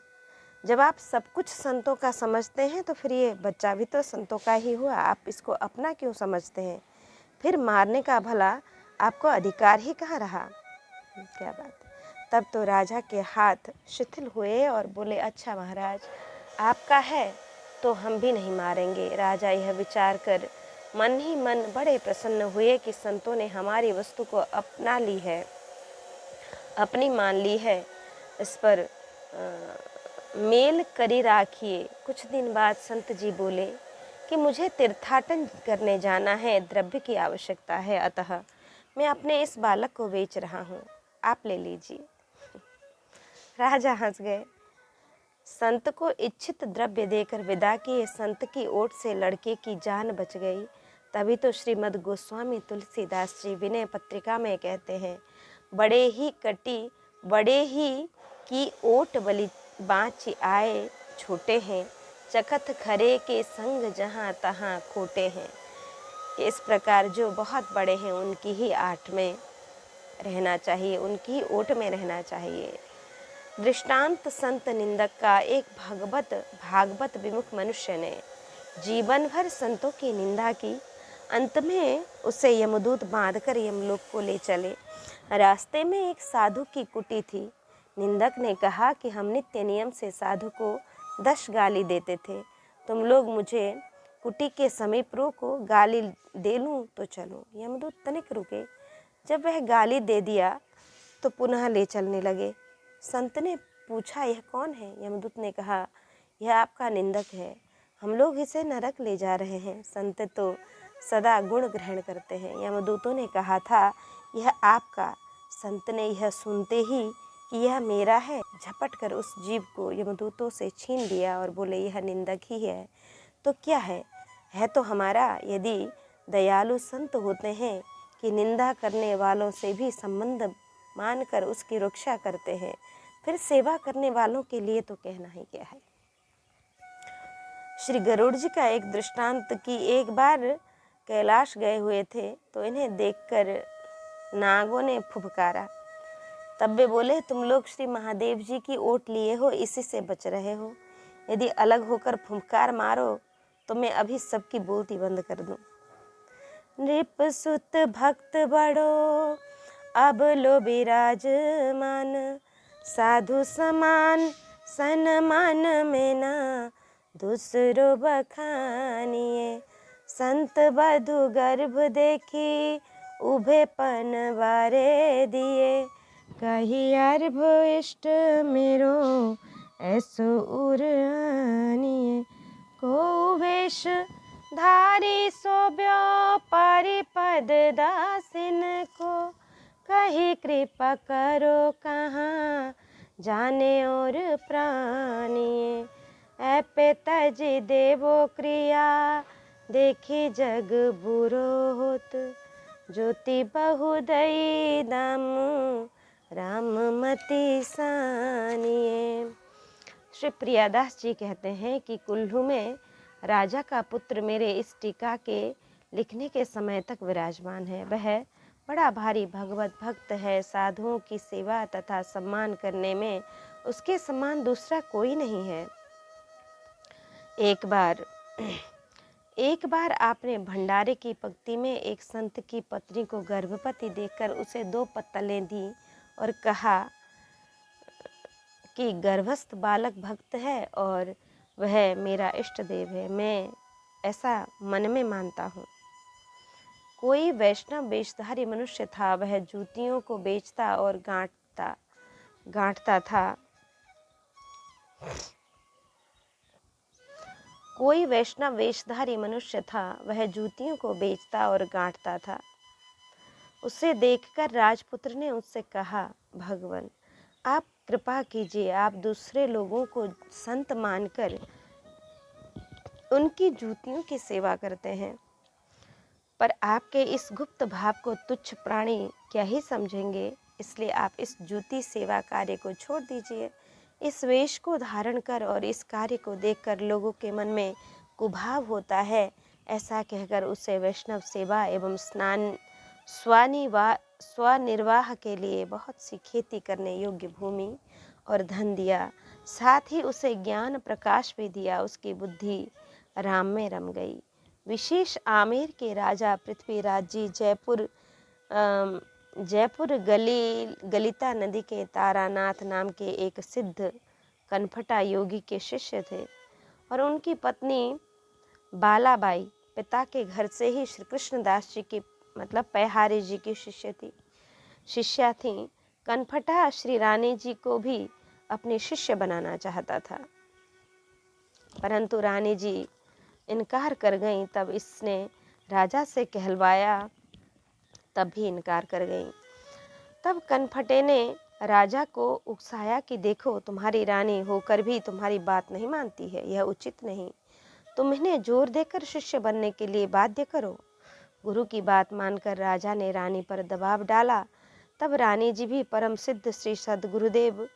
जब आप सब कुछ संतों का समझते हैं तो फिर ये बच्चा भी तो संतों का ही हुआ, आप इसको अपना क्यों समझते हैं? फिर मारने का भला आपको अधिकार ही कहाँ रहा? क्या बात। तब तो राजा के हाथ शिथिल हुए और बोले, अच्छा महाराज, आपका है तो हम भी नहीं मारेंगे। राजा यह विचार कर मन ही मन बड़े प्रसन्न हुए कि संतों ने हमारी वस्तु को अपना ली है, अपनी मान ली है। इस पर मेल करी राखिए। कुछ दिन बाद संत जी बोले कि मुझे तीर्थाटन करने जाना है, द्रव्य की आवश्यकता है, अतः मैं अपने इस बालक को बेच रहा हूँ, आप ले लीजिए। राजा हंस गए। संत को इच्छित द्रव्य देकर विदा किए। संत की ओट से लड़के की जान बच गई। तभी तो श्रीमद् गोस्वामी तुलसीदास जी विनय पत्रिका में कहते हैं, बड़े ही की ओट बलि बाँच आए छोटे हैं, चखत खरे के संग जहाँ तहाँ खोटे हैं। इस प्रकार जो बहुत बड़े हैं उनकी ही आठ में रहना चाहिए, उनकी ओट में रहना चाहिए। दृष्टांत संत निंदक का एक भागवत विमुख मनुष्य ने जीवन भर संतों की निंदा की। अंत में उसे यमदूत बांधकर यमलोक को ले चले। रास्ते में एक साधु की कुटी थी। निंदक ने कहा कि हम नित्य नियम से साधु को 10 गाली देते थे, तुम लोग मुझे कुटी के समीप रोको, गाली दे लूँ तो चलो। यमदूत तनिक रुके, जब वह गाली दे दिया तो पुनः ले चलने लगे। संत ने पूछा, यह कौन है? यमदूत ने कहा, यह आपका निंदक है, हम लोग इसे नरक ले जा रहे हैं। संत तो सदा गुण ग्रहण करते हैं। यमदूतों ने कहा था, यह आपका। संत ने यह सुनते ही कि यह मेरा है, झपट कर उस जीव को यमदूतों से छीन लिया और बोले, यह निंदक ही है तो क्या है तो हमारा। यदि दयालु संत होते हैं कि निंदा करने वालों से भी संबंध मानकर उसकी रक्षा करते हैं, फिर सेवा करने वालों के लिए तो कहना ही क्या है। श्री गरुड़ जी का एक दृष्टांत कि एक बार कैलाश गए हुए थे तो इन्हें देखकर नागों ने फुफकारा। तब वे बोले, तुम लोग श्री महादेव जी की ओट लिए हो, इसी से बच रहे हो। यदि अलग होकर फुफकार मारो तो मैं अभी सबकी बोलती बंद कर दूं। नृप सुत भक्त बड़ो अब लो विराजमान, साधु समान सन्मान में ना दूसरो बखानिए। संत बधु गर्भ देखी उभे पन बारे दिए, कही अर्भ इष्ट मेरो ऐसो उरानिए। को वेश धारी सोब्यो परिपद दासिन को, कही कृपा करो कहाँ जाने और प्राणिए। ऐपे तजी देवो क्रिया देखी जग बुरो होत, ज्योति बहुदई दामु राममती सानिए। श्री प्रियादास जी कहते हैं कि कुल्लू में राजा का पुत्र मेरे इस टीका के लिखने के समय तक विराजमान है। वह बड़ा भारी भगवत भक्त है। साधुओं की सेवा तथा सम्मान करने में उसके समान दूसरा कोई नहीं है। एक बार आपने भंडारे की पंक्ति में एक संत की पत्नी को गर्भवती देखकर उसे 2 पत्तलें दी और कहा कि गर्भस्थ बालक भक्त है और वह मेरा इष्ट देव है, मैं ऐसा मन में मानता हूँ। कोई वैष्णव वेशधारी मनुष्य था, वह जूतियों को बेचता और गांठता था। कोई वैष्णव वेशधारी मनुष्य था, वह जूतियों को बेचता और गांठता था। उसे देखकर राजपुत्र ने उससे कहा, भगवान आप कृपा कीजिए, आप दूसरे लोगों को संत मानकर उनकी जूतियों की सेवा करते हैं, पर आपके इस गुप्त भाव को तुच्छ प्राणी क्या ही समझेंगे, इसलिए आप इस जूती सेवा कार्य को छोड़ दीजिए। इस वेश को धारण कर और इस कार्य को देखकर लोगों के मन में कुभाव होता है। ऐसा कहकर उसे वैष्णव सेवा एवं स्वनिर्वाह के लिए बहुत सी खेती करने योग्य भूमि और धन दिया। साथ ही उसे ज्ञान प्रकाश भी दिया। उसकी बुद्धि राम में रम गई। विशेष आमेर के राजा पृथ्वीराज जी जयपुर गलिता नदी के तारानाथ नाम के एक सिद्ध कनफटा योगी के शिष्य थे और उनकी पत्नी बालाबाई पिता के घर से ही श्री कृष्णदास जी की मतलब पैहारी जी की शिष्या थी। कनफटा श्री रानी जी को भी अपनी शिष्य बनाना चाहता था, परंतु रानी जी इनकार कर गईं। तब इसने राजा से कहलवाया, तब भी इनकार कर गईं। तब कनफटे ने राजा को उकसाया कि देखो, तुम्हारी रानी होकर भी तुम्हारी बात नहीं मानती है, यह उचित नहीं। तुम इन्हें जोर देकर शिष्य बनने के लिए बाध्य करो। गुरु की बात मानकर राजा ने रानी पर दबाव डाला। तब रानी जी भी परम सिद्ध श्री सद्गुरुदेव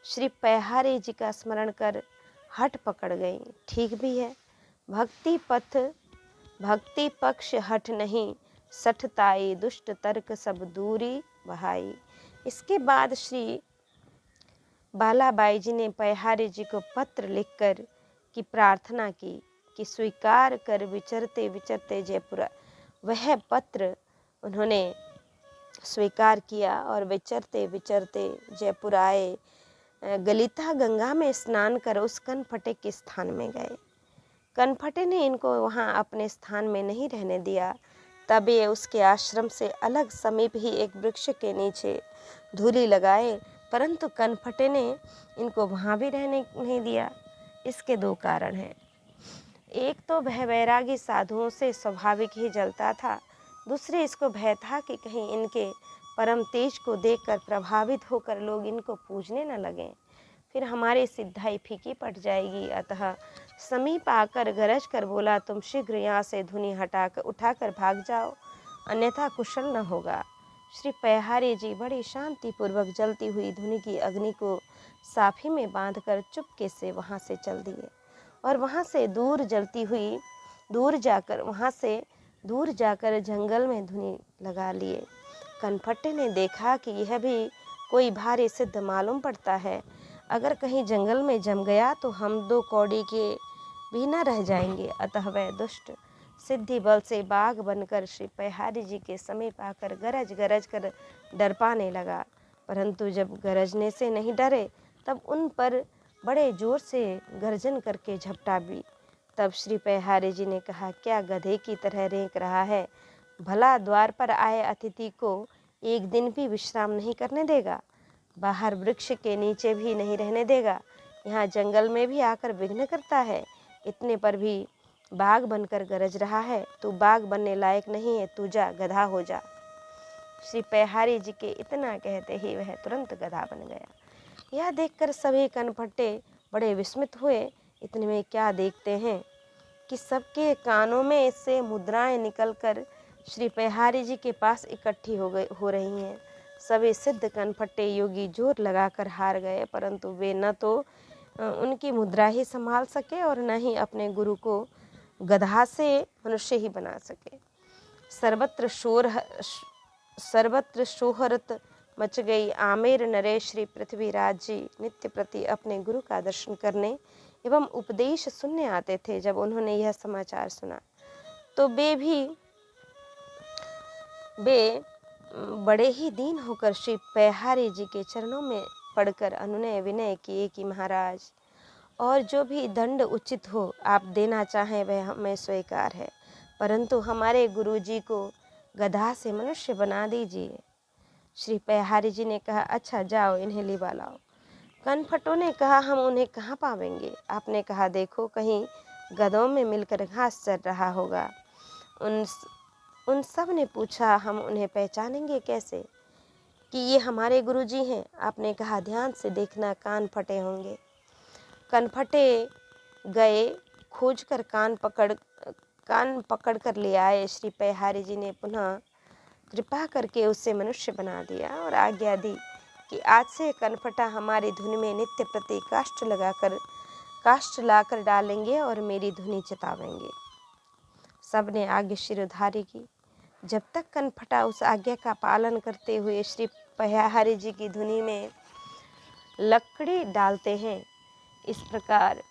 श्री पैहारी जी का स्मरण कर हठ पकड़ गई। ठीक भी है, भक्ति पक्ष हठ नहीं, सठताई दुष्ट तर्क सब दूरी बहाई। इसके बाद श्री बालाबाई जी ने पयहारी जी को पत्र लिखकर की प्रार्थना की कि स्वीकार कर विचरते विचरते जयपुर। वह पत्र उन्होंने स्वीकार किया और विचरते विचरते जयपुर आए। गलिता गंगा में स्नान कर उस कनफटे के स्थान में गए। कनफटे ने इनको वहाँ अपने स्थान में नहीं रहने दिया। तब ये उसके आश्रम से अलग समीप ही एक वृक्ष के नीचे धूली लगाए, परंतु कनफटे ने इनको वहाँ भी रहने नहीं दिया। इसके दो कारण हैं। एक तो वह वैरागी साधुओं से स्वाभाविक ही जलता था, दूसरे इसको भय था कि कहीं इनके परम तेज को देखकर प्रभावित होकर लोग इनको पूजने न लगें, फिर हमारी सिद्धाई फीकी पड़ जाएगी। अतः समीप आकर गरज कर बोला, तुम शीघ्र यहाँ से धुनी हटाकर उठाकर भाग जाओ, अन्यथा कुशल न होगा। श्री पयहारी जी बड़ी शांतिपूर्वक जलती हुई धुनी की अग्नि को साफी में बांधकर चुपके से वहाँ से चल दिए और वहाँ से दूर जाकर जंगल में धुनी लगा लिए। कनफटे ने देखा कि यह भी कोई भारी सिद्ध मालूम पड़ता है, अगर कहीं जंगल में जम गया तो हम दो कौड़ी के भी न रह जाएंगे। अतः वह दुष्ट सिद्धि बल से बाघ बनकर श्री पयहारी जी के समीप आकर गरज गरज कर डर पाने लगा, परंतु जब गरजने से नहीं डरे तब उन पर बड़े जोर से गर्जन करके झपटा भी। तब श्री पयहारी जी ने कहा, क्या गधे की तरह रेंक रहा है? भला द्वार पर आए अतिथि को एक दिन भी विश्राम नहीं करने देगा, बाहर वृक्ष के नीचे भी नहीं रहने देगा, यहाँ जंगल में भी आकर विघ्न करता है। इतने पर भी बाघ बनकर गरज रहा है। तू बाघ बनने लायक नहीं है, तू जा, गधा हो जा। श्री पयहारी जी के इतना कहते ही वह तुरंत गधा बन गया। यह देखकर सभी कनफटे बड़े विस्मित हुए। इतने में क्या देखते हैं कि सबके कानों में से मुद्राएं निकलकर श्री पयहारी जी के पास इकट्ठी हो रही हैं। सभी सिद्ध कनफटे योगी जोर लगाकर हार गए, परंतु वे न तो उनकी मुद्रा ही संभाल सके और न ही अपने गुरु को गधा से मनुष्य ही बना सके। सर्वत्र शोहरत मच गई। आमेर नरेश श्री पृथ्वीराज जी नित्य प्रति अपने गुरु का दर्शन करने एवं उपदेश सुनने आते थे। जब उन्होंने यह समाचार सुना तो वे बड़े ही दीन होकर श्री पयहारी जी के चरणों में पड़कर अनुनय विनय किए कि महाराज, और जो भी दंड उचित हो आप देना चाहें वह हमें स्वीकार है, परंतु हमारे गुरु जी को गधा से मनुष्य बना दीजिए। श्री पयहारी जी ने कहा, अच्छा जाओ, इन्हें लिवा लाओ। कनफटों ने कहा, हम उन्हें कहाँ पावेंगे? आपने कहा, देखो कहीं गधों में मिलकर घास चर रहा होगा। उन सब ने पूछा, हम उन्हें पहचानेंगे कैसे कि ये हमारे गुरुजी हैं? आपने कहा, ध्यान से देखना, कान फटे होंगे। कनफटे गए, खोज कर कान पकड़ कर ले आए। श्री पयहारी जी ने पुनः कृपा करके उससे मनुष्य बना दिया और आज्ञा दी कि आज से कनफटा हमारी धुन में नित्य प्रति काष्ठ लाकर डालेंगे और मेरी धुनी चितावेंगे। सबने आज्ञा शिरोधार्य की। जब तक कनफटा उस आज्ञा का पालन करते हुए श्री पयहारी जी की धुनी में लकड़ी डालते हैं, इस प्रकार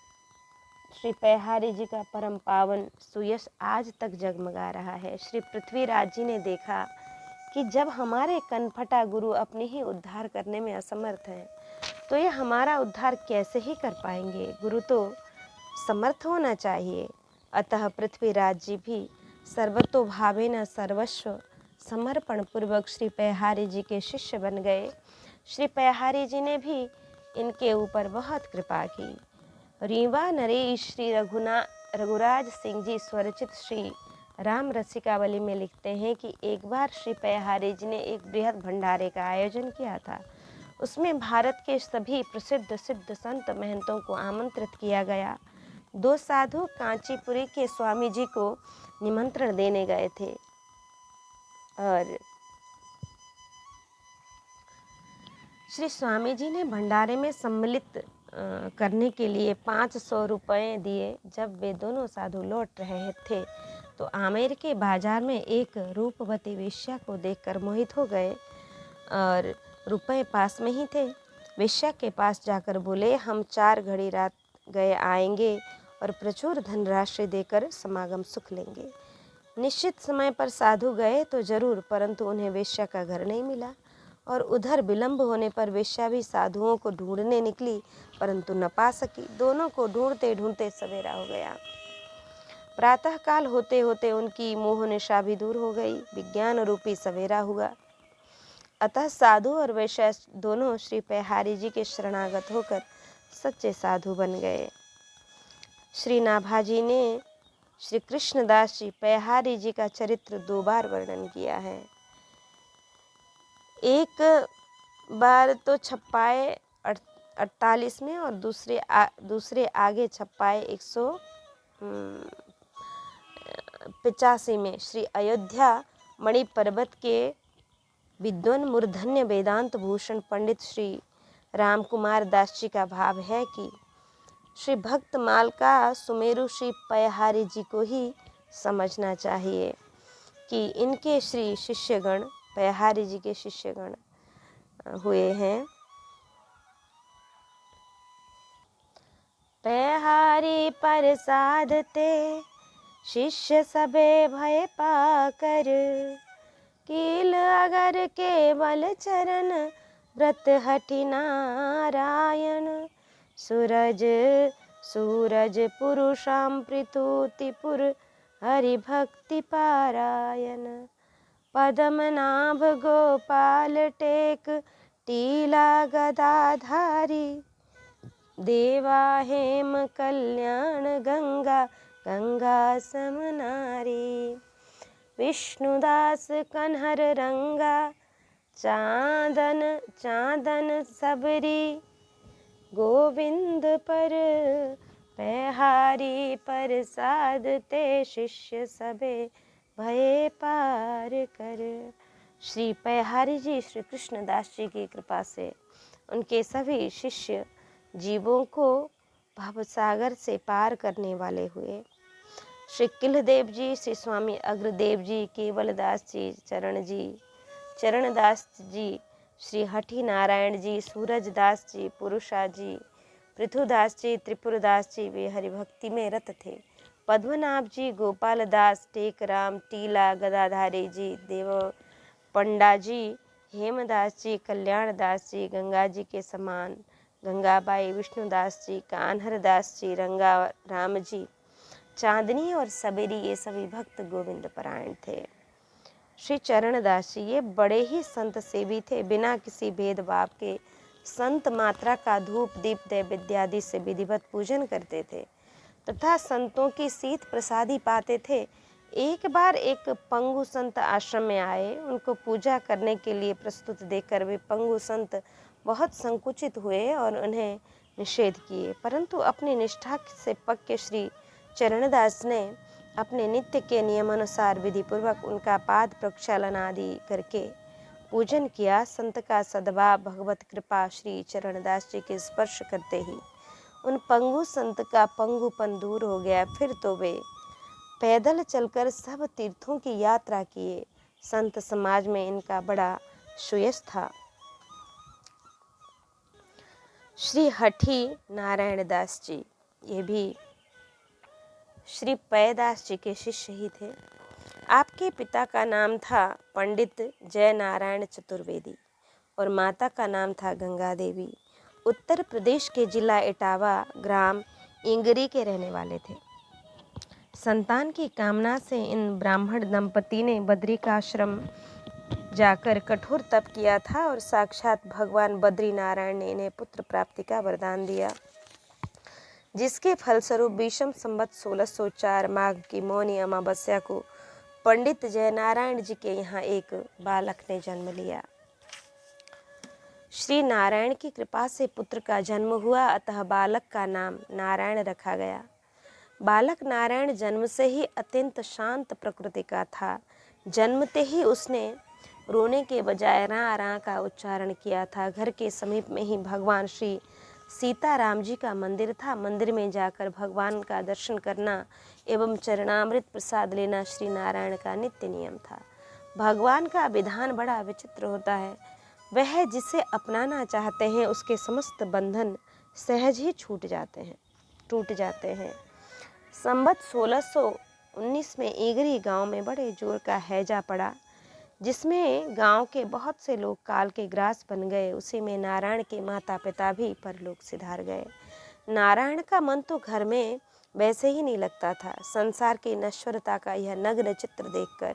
श्री पयहारी जी का परम पावन सुयश आज तक जगमगा रहा है। श्री पृथ्वीराज जी ने देखा कि जब हमारे कनफटा गुरु अपने ही उद्धार करने में असमर्थ हैं, तो ये हमारा उद्धार कैसे ही कर पाएंगे? गुरु तो समर्थ होना चाहिए। अतः पृथ्वीराज जी भी सर्वतोभावेन सर्वस्व समर्पण पूर्वक श्री पयहारी जी के शिष्य बन गए। श्री पयहारी जी ने भी इनके ऊपर बहुत कृपा की। रीवा नरेश श्री रघुराज सिंह जी स्वरचित श्री राम रसिकावली में लिखते हैं कि एक बार श्री पयहारी जी ने एक बृहद भंडारे का आयोजन किया था। उसमें भारत के सभी प्रसिद्ध सिद्ध संत महंतों को आमंत्रित किया गया। दो साधु कांचीपुरी के स्वामी जी को निमंत्रण देने गए थे और श्री स्वामी जी ने भंडारे में सम्मिलित करने के लिए 500 रुपये दिए। जब वे दोनों साधु लौट रहे थे तो आमेर के बाजार में एक रूपवती वेश्या को देखकर मोहित हो गए। और रुपए पास में ही थे। वेश्या के पास जाकर बोले, हम 4 घड़ी रात गए आएंगे और प्रचुर धनराशि देकर समागम सुख लेंगे। निश्चित समय पर साधु गए तो जरूर, परंतु उन्हें वेश्या का घर नहीं मिला और उधर विलंब होने पर वेश्या भी साधुओं को ढूंढने निकली, परंतु न पा सकी। दोनों को ढूंढते ढूंढते सवेरा हो गया। प्रातःकाल होते होते उनकी मोह निशा भी दूर हो गई। विज्ञान रूपी सवेरा हुआ। अतः साधु और वेश्या दोनों श्री पयहारी जी के शरणागत होकर सच्चे साधु बन गए। श्री नाभाजी ने श्री कृष्णदास जी पयहारी जी का चरित्र 2 बार वर्णन किया है। एक बार तो छप्पाए 48 में और दूसरे आगे छप्पाए 185 में श्री अयोध्या मणि पर्वत के विद्वान मूर्धन्य वेदांत भूषण पंडित श्री राम कुमार दास जी का भाव है कि श्री भक्तमाल का सुमेरु श्री पयहारी जी को ही समझना चाहिए कि इनके श्री शिष्यगण पयहारी जी के शिष्यगण हुए हैं। पयहारी प्रसाद ते शिष्य सबे भय पाकर, कील अगर केवल चरण व्रत हठि नारायण। सूरज पुरुषाम पृथुतिपुर हरि भक्ति पारायण। पद्मनाभ गोपाल टेक टीला गदाधारी, देवा हेम कल्याण गंगा समनारी। विष्णुदास कन्हर रंगा चांदन सबरी, गोविंद पर पयहारी प्रसाद ते शिष्य सबे भय पार कर। श्री पयहारी जी श्री कृष्णदास जी की कृपा से उनके सभी शिष्य जीवों को भवसागर से पार करने वाले हुए। श्री किलदेव जी, श्री स्वामी अग्रदेव जी, केवलदास जी, चरणदास जी, श्री हठि नारायण जी, सूरजदास जी, पुरुषा जी, पृथुदास जी, त्रिपुरदास जी वे हरिभक्ति में रत थे। पद्मनाभ जी, गोपाल दास, टेकराम, टीला गदाधारी जी, देव पंडा जी, हेमदास जी, कल्याणदास जी, गंगा जी के समान, गंगाबाई, विष्णुदास जी, कान्हरदास जी, रंगा राम जी, चांदनी और सबेरी ये सभी भक्त गोविंद परायण थे। श्री चरणदास जी ये बड़े ही संत सेवी थे। बिना किसी भेदभाव के संत मात्रा का धूप दीप नैवेद्यादि से विधिवत पूजन करते थे तथा संतों की शीत प्रसादी पाते थे। एक बार एक पंगु संत आश्रम में आए। उनको पूजा करने के लिए प्रस्तुत देखकर वे पंगु संत बहुत संकुचित हुए और उन्हें निषेध किए, परंतु अपनी निष्ठा से पक्के श्री चरणदास ने अपने नित्य के नियमानुसार विधि पूर्वक उनका पाद प्रक्षालन आदि करके पूजन किया। संत का सद्भाव भगवत कृपा श्री चरणदास जी के स्पर्श करते ही उन पंगु संत का पंगुपन दूर हो गया। फिर तो वे पैदल चलकर सब तीर्थों की यात्रा किए। संत समाज में इनका बड़ा सुयश था। श्री हठि नारायण दास जी ये भी श्री पयदास जी के शिष्य ही थे। आपके पिता का नाम था पंडित जय नारायण चतुर्वेदी और माता का नाम था गंगा देवी। उत्तर प्रदेश के जिला इटावा ग्राम इंगरी के रहने वाले थे। संतान की कामना से इन ब्राह्मण दंपति ने बद्री का आश्रम जाकर कठोर तप किया था और साक्षात भगवान बद्री नारायण ने इन्हें पुत्र प्राप्ति का वरदान दिया, जिसके फलस्वरूप विषम संवत 1604 माघ की मौनी अमावस्या को पंडित जयनारायण जी के यहाँ एक बालक ने जन्म लिया। श्री नारायण की कृपा से पुत्र का जन्म हुआ, अतः बालक का नाम नारायण रखा गया। बालक नारायण जन्म से ही अत्यंत शांत प्रकृति का था। जन्मते ही उसने रोने के बजाय रा रा का उच्चारण किया था। घर के समीप में ही भगवान श्री सीताराम जी का मंदिर था। मंदिर में जाकर भगवान का दर्शन करना एवं चरणामृत प्रसाद लेना श्री नारायण का नित्य नियम था। भगवान का विधान बड़ा विचित्र होता है। वह जिसे अपनाना चाहते हैं उसके समस्त बंधन सहज ही टूट जाते हैं। संवत 1619 में ईगरी गांव में बड़े जोर का हैजा पड़ा, जिसमें गांव के बहुत से लोग काल के ग्रास बन गए। उसी में नारायण के माता पिता भी परलोक सिधार गए। नारायण का मन तो घर में वैसे ही नहीं लगता था। संसार की नश्वरता का यह नग्न चित्र देखकर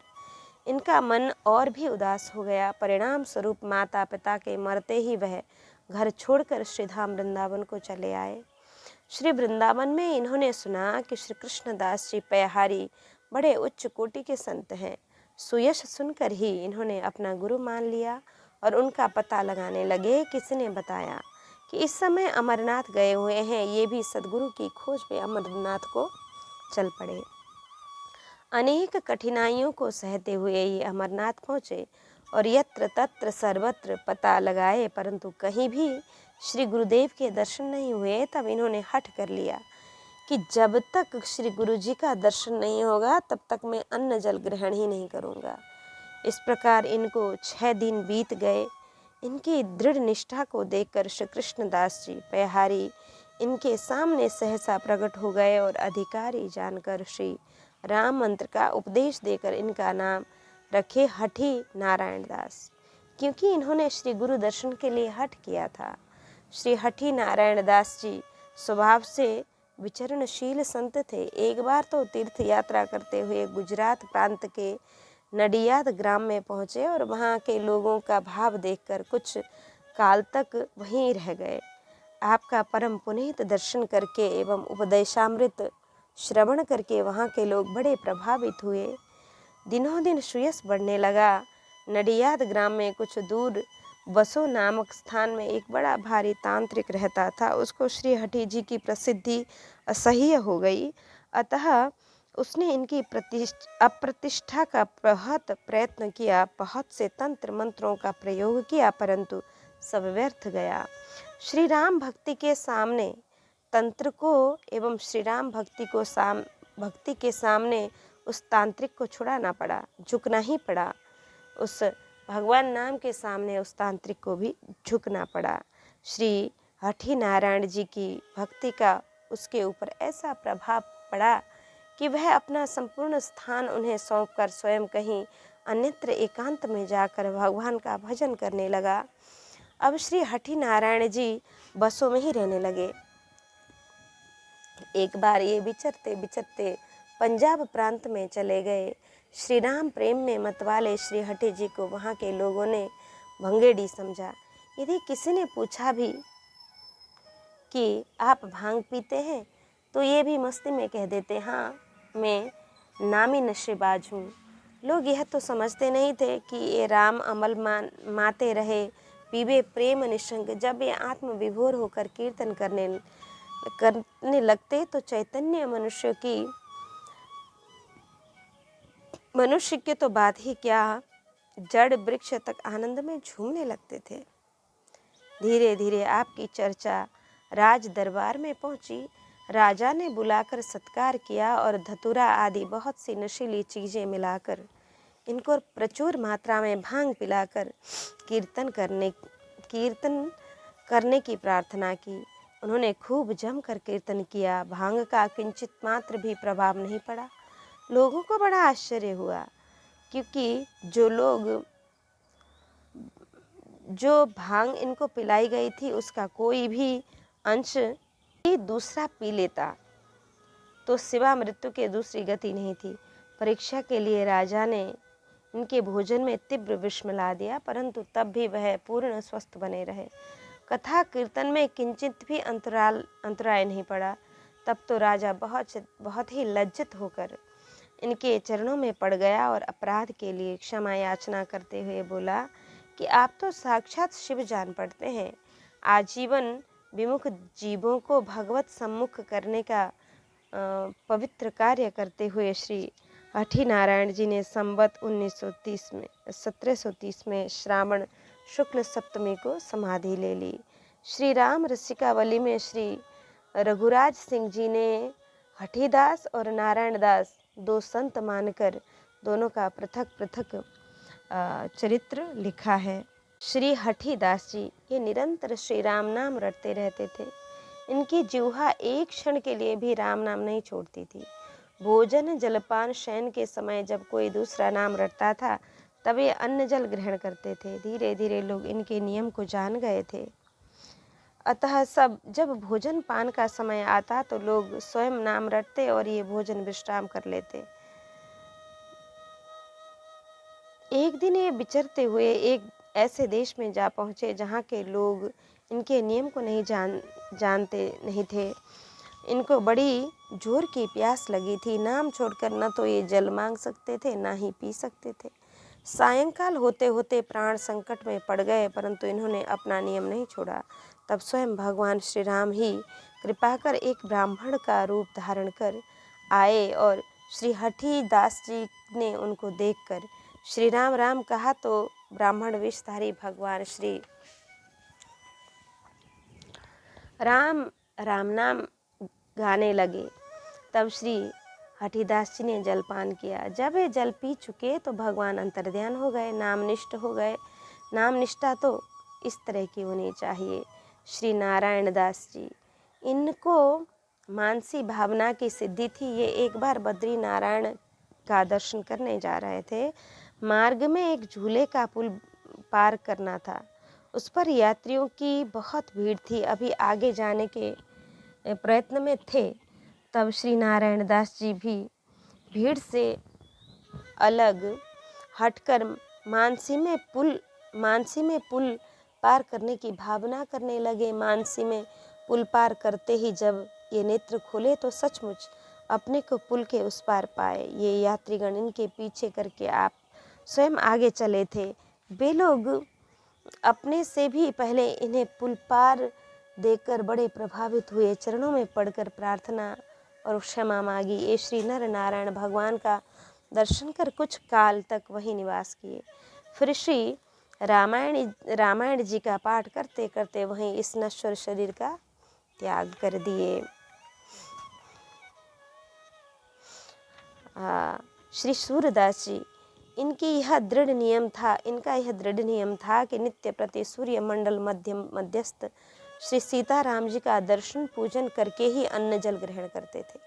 इनका मन और भी उदास हो गया। परिणाम स्वरूप माता पिता के मरते ही वह घर छोड़कर श्रीधाम वृंदावन को चले आए। श्री वृंदावन में इन्होंने सुना कि श्री कृष्णदास जी पयहारी बड़े उच्च कोटि के संत हैं। सुयश सुनकर ही इन्होंने अपना गुरु मान लिया और उनका पता लगाने लगे। किसी ने बताया कि इस समय अमरनाथ गए हुए हैं। ये भी सदगुरु की खोज में अमरनाथ को चल पड़े। अनेक कठिनाइयों को सहते हुए ये अमरनाथ पहुँचे और यत्र तत्र सर्वत्र पता लगाए, परंतु कहीं भी श्री गुरुदेव के दर्शन नहीं हुए। तब इन्होंने हठ कर लिया कि जब तक श्री गुरु जी का दर्शन नहीं होगा तब तक मैं अन्न जल ग्रहण ही नहीं करूँगा। इस प्रकार इनको 6 दिन बीत गए। इनकी दृढ़ निष्ठा को देखकर श्री कृष्णदास जी पयहारी इनके सामने सहसा प्रकट हो गए और अधिकारी जानकर श्री राम मंत्र का उपदेश देकर इनका नाम रखे हठी नारायण दास, क्योंकि इन्होंने श्री गुरु दर्शन के लिए हठ किया था। श्री हठी नारायण दास जी स्वभाव से विचरणशील संत थे। एक बार तो तीर्थ यात्रा करते हुए गुजरात प्रांत के नडियाद ग्राम में पहुँचे और वहाँ के लोगों का भाव देखकर कुछ काल तक वहीं रह गए। आपका परम पुनीत दर्शन करके एवं उपदेशामृत श्रवण करके वहाँ के लोग बड़े प्रभावित हुए। दिनों दिन सुयश बढ़ने लगा। नडियाद ग्राम में कुछ दूर बसो नामक स्थान में एक बड़ा भारी तांत्रिक रहता था। उसको श्री हठी जी की प्रसिद्धि असह्य हो गई, अतः उसने इनकी अप्रतिष्ठा का बहुत प्रयत्न किया। बहुत से तंत्र मंत्रों का प्रयोग किया, परंतु सब व्यर्थ गया। श्री राम भक्ति के सामने तंत्र को एवं श्री राम भक्ति के सामने उस तांत्रिक को छुड़ाना पड़ा, झुकना ही पड़ा। उस भगवान नाम के सामने उस तांत्रिक को भी झुकना पड़ा। श्री हठी नारायण जी की भक्ति का उसके ऊपर ऐसा प्रभाव पड़ा कि वह अपना संपूर्ण स्थान उन्हें सौंपकर स्वयं कहीं अन्यत्र एकांत में जाकर भगवान का भजन करने लगा। अब श्री हठी नारायण जी बसों में ही रहने लगे। एक बार ये विचरते विचरते पंजाब प्रांत में चले गए। श्री राम प्रेम में मतवाले श्री हठी जी को वहाँ के लोगों ने भंगेड़ी समझा। यदि किसी ने पूछा भी कि आप भांग पीते हैं तो ये भी मस्ती में कह देते, हाँ मैं नामी नशेबाज हूँ। लोग यह तो समझते नहीं थे कि ये राम अमल माते रहे, पीबे प्रेम निशंक। जब ये आत्म विभोर होकर कीर्तन करने लगते तो चैतन्य मनुष्य के तो बात ही क्या, जड़ वृक्ष तक आनंद में झूमने लगते थे। धीरे धीरे आपकी चर्चा राज दरबार में पहुंची। राजा ने बुलाकर सत्कार किया और धतूरा आदि बहुत सी नशीली चीज़ें मिलाकर इनको प्रचुर मात्रा में भांग पिलाकर कीर्तन करने की प्रार्थना की। उन्होंने खूब जमकर कीर्तन किया। भांग का किंचित मात्र भी प्रभाव नहीं पड़ा। लोगों को बड़ा आश्चर्य हुआ, क्योंकि जो भांग इनको पिलाई गई थी उसका कोई भी अंश ही दूसरा पी लेता तो सिवा मृत्यु के दूसरी गति नहीं थी। परीक्षा के लिए राजा ने इनके भोजन में तीव्र विष मिला दिया, परंतु तब भी वह पूर्ण स्वस्थ बने रहे। कथा कीर्तन में किंचित भी अंतराय नहीं पड़ा। तब तो राजा बहुत ही लज्जित होकर इनके चरणों में पड़ गया और अपराध के लिए क्षमा याचना करते हुए बोला कि आप तो साक्षात शिव जान पड़ते हैं। आजीवन विमुख जीवों को भगवत सम्मुख करने का पवित्र कार्य करते हुए श्री हठी नारायण जी ने संवत 1730 में श्रावण शुक्ल सप्तमी को समाधि ले ली। श्री राम रसिकावली में श्री रघुराज सिंह जी ने हठीदास और नारायण दास दो संत मानकर दोनों का पृथक पृथक चरित्र लिखा है। श्री हठीदास जी ये निरंतर श्री राम नाम रटते रहते थे। इनकी जिह्वा एक क्षण के लिए भी राम नाम नहीं छोड़ती थी। भोजन जलपान शयन के समय जब कोई दूसरा नाम रटता था तब ये अन्न जल ग्रहण करते थे। धीरे धीरे लोग इनके नियम को जान गए थे। अतः सब जब भोजन पान का समय आता तो लोग स्वयं नाम रटते और ये भोजन विश्राम कर लेते। एक दिन ये विचरते हुए एक ऐसे देश में जा पहुँचे जहाँ के लोग इनके नियम को नहीं जानते नहीं थे। इनको बड़ी जोर की प्यास लगी थी। नाम छोड़कर न तो ये जल मांग सकते थे न ही पी सकते थे। सायंकाल होते होते प्राण संकट में पड़ गए, परंतु इन्होंने अपना नियम नहीं छोड़ा। तब स्वयं भगवान श्री राम ही कृपा कर एक ब्राह्मण का रूप धारण कर आए और श्री हठीदास जी ने उनको देखकर श्री राम राम कहा तो ब्राह्मण वेशधारी भगवान श्री राम राम नाम गाने लगे। तब श्री हठीदास जी ने जलपान किया। जब ये जल पी चुके तो भगवान अंतर्ध्यान हो गए, नामनिष्ठ हो गए। नाम निष्ठा तो इस तरह की होनी चाहिए। श्री नारायण दास जी, इनको मानसी भावना की सिद्धि थी। ये एक बार बद्री नारायण का दर्शन करने जा रहे थे। मार्ग में एक झूले का पुल पार करना था। उस पर यात्रियों की बहुत भीड़ थी, अभी आगे जाने के प्रयत्न में थे। तब श्री नारायण दास जी भी भीड़ से अलग हटकर मानसी में पुल पार करने की भावना करने लगे। मानसी में पुल पार करते ही जब ये नेत्र खोले तो सचमुच अपने को पुल के उस पार पाए। ये यात्रीगण इनके पीछे करके आप स्वयं आगे चले थे। वे लोग अपने से भी पहले इन्हें पुल पार देखकर बड़े प्रभावित हुए। चरणों में पड़कर प्रार्थना और क्षमा मांगी। ये श्री नर नारायण भगवान का दर्शन कर कुछ काल तक वहीं निवास किए। फिर श्री रामायण जी का पाठ करते करते वहीं इस नश्वर शरीर का त्याग कर दिए। श्री सूरदास जी, इनका यह दृढ़ नियम था कि नित्य प्रति सूर्य मंडल मध्यस्थ श्री सीताराम जी का दर्शन पूजन करके ही अन्न जल ग्रहण करते थे।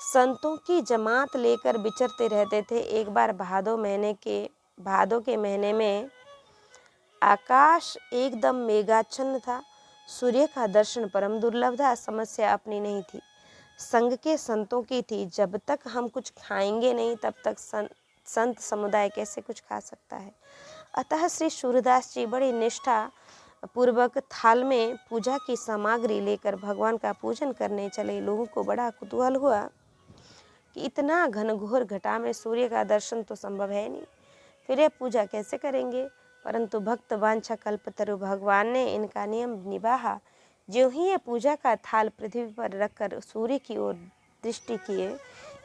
संतों की जमात लेकर विचरते रहते थे। एक बार भादों के महीने में आकाश एकदम मेघाच्छन्न था। सूर्य का दर्शन परम दुर्लभ था। समस्या अपनी नहीं थी, संघ के संतों की थी। जब तक हम कुछ खाएंगे नहीं तब तक संत समुदाय कैसे कुछ खा सकता है। अतः श्री सूरदास जी बड़ी निष्ठा पूर्वक थाल में पूजा की सामग्री लेकर भगवान का पूजन करने चले। लोगों को बड़ा कुतूहल हुआ कि इतना घनघोर घटा में सूर्य का दर्शन तो संभव है नहीं, फिर ये पूजा कैसे करेंगे। परंतु भक्त वांछा कल्पतरु भगवान ने इनका नियम निभाया। ज्यों ही ये पूजा का थाल पृथ्वी पर रखकर सूर्य की ओर दृष्टि किए,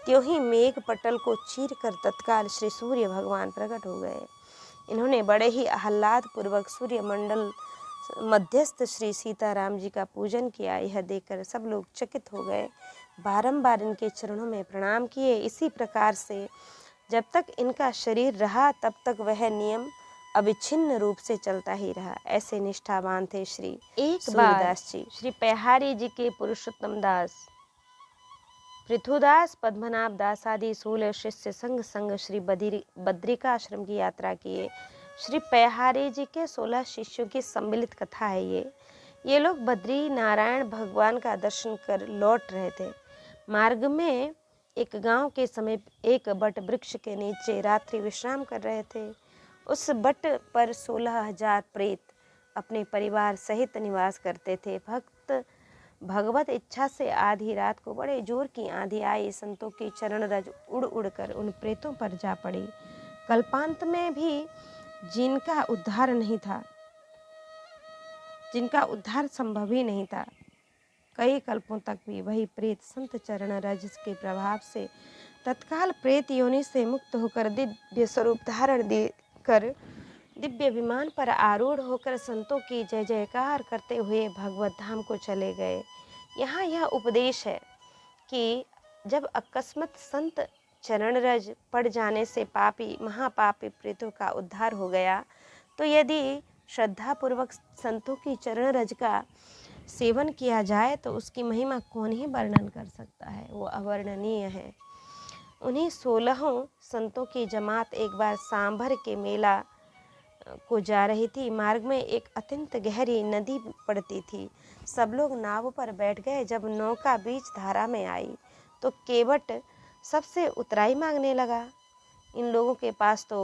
त्यों ही मेघ पटल को चीर कर तत्काल श्री सूर्य भगवान प्रकट हो गए। इन्होंने बड़े ही आह्लाद पूर्वक सूर्य मंडल मध्यस्थ श्री सीताराम जी का पूजन किया। यह देखकर सब लोग चकित हो गए, बारंबार इनके चरणों में प्रणाम किए। इसी प्रकार से जब तक इनका शरीर रहा तब तक वह नियम अविच्छिन्न रूप से चलता ही रहा। ऐसे निष्ठावान थे श्री सूरदास जी। श्री पहारी जी के पुरुषोत्तम दास, पृथुदास, पद्मनाभ दास आदि 16 शिष्य संग श्री बद्रिकाश्रम की यात्रा किए। श्री पहारी जी के 16 शिष्यों की सम्मिलित कथा है ये लोग बद्री नारायण भगवान का दर्शन कर लौट रहे थे। मार्ग में एक गांव के समीप एक बट वृक्ष के नीचे रात्रि विश्राम कर रहे थे। उस बट पर 16,000 प्रेत अपने परिवार सहित निवास करते थे। भगवत इच्छा से आधी रात को बड़े जोर की आंधी आई। संतों की चरण रज उड़ उड़ कर उन प्रेतों पर जा पड़ी। कल्पांत में भी जिनका उद्धार संभव ही नहीं था, कई कल्पों तक भी वही प्रेत संत चरण रज के प्रभाव से तत्काल प्रेत योनि से मुक्त होकर दिव्य स्वरूप धारण कर दिव्य विमान पर आरूढ़ होकर संतों की जय जयकार करते हुए भगवत धाम को चले गए। यहाँ यह उपदेश है कि जब अकस्मात संत चरण रज पड़ जाने से महापापी प्रेतों का उद्धार हो गया तो यदि श्रद्धापूर्वक संतों की चरण रज का सेवन किया जाए तो उसकी महिमा कौन ही वर्णन कर सकता है, वो अवर्णनीय है। उन्हीं 16 संतों की जमात एक बार सांभर के मेला को जा रही थी। मार्ग में एक अत्यंत गहरी नदी पड़ती थी। सब लोग नाव पर बैठ गए। जब नौका बीच धारा में आई तो केवट सबसे उतराई मांगने लगा। इन लोगों के पास तो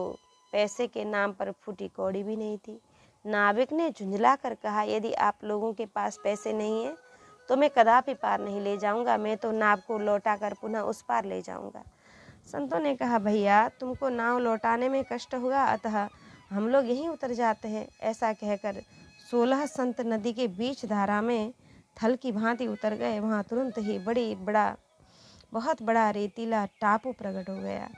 पैसे के नाम पर फूटी कौड़ी भी नहीं थी। नाविक ने झुंझला कर कहा, यदि आप लोगों के पास पैसे नहीं है तो मैं कदापि पार नहीं ले जाऊंगा। मैं तो नाव को लौटा कर पुनः उस पार ले जाऊंगा। संतों ने कहा, भैया तुमको नाव लौटाने में कष्ट हुआ, अतः हम लोग यहीं उतर जाते हैं। ऐसा कहकर 16 संत नदी के बीच धारा में थल की भांति उतर गए। वहाँ तुरंत ही बहुत बड़ा रेतीला टापू प्रकट हो गया।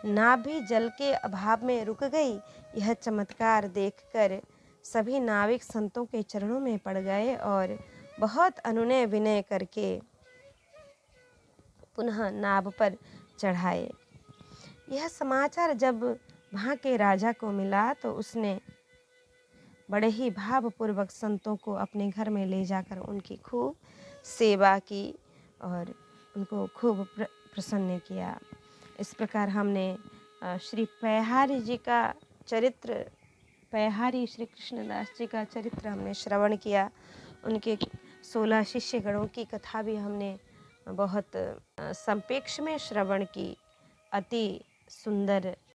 नाव भी जल के अभाव में रुक गई। यह चमत्कार देखकर सभी नाविक संतों के चरणों में पड़ गए और बहुत अनुनय विनय करके पुनः नाव पर चढ़ाए। यह समाचार जब वहाँ के राजा को मिला तो उसने बड़े ही भावपूर्वक संतों को अपने घर में ले जाकर उनकी खूब सेवा की और उनको खूब प्रसन्न किया। इस प्रकार हमने श्री पैहारी जी का चरित्र, पैहारी श्री कृष्णदास जी का चरित्र हमने श्रवण किया। उनके 16 शिष्यगणों की कथा भी हमने बहुत संपेक्ष में श्रवण की। अति सुंदर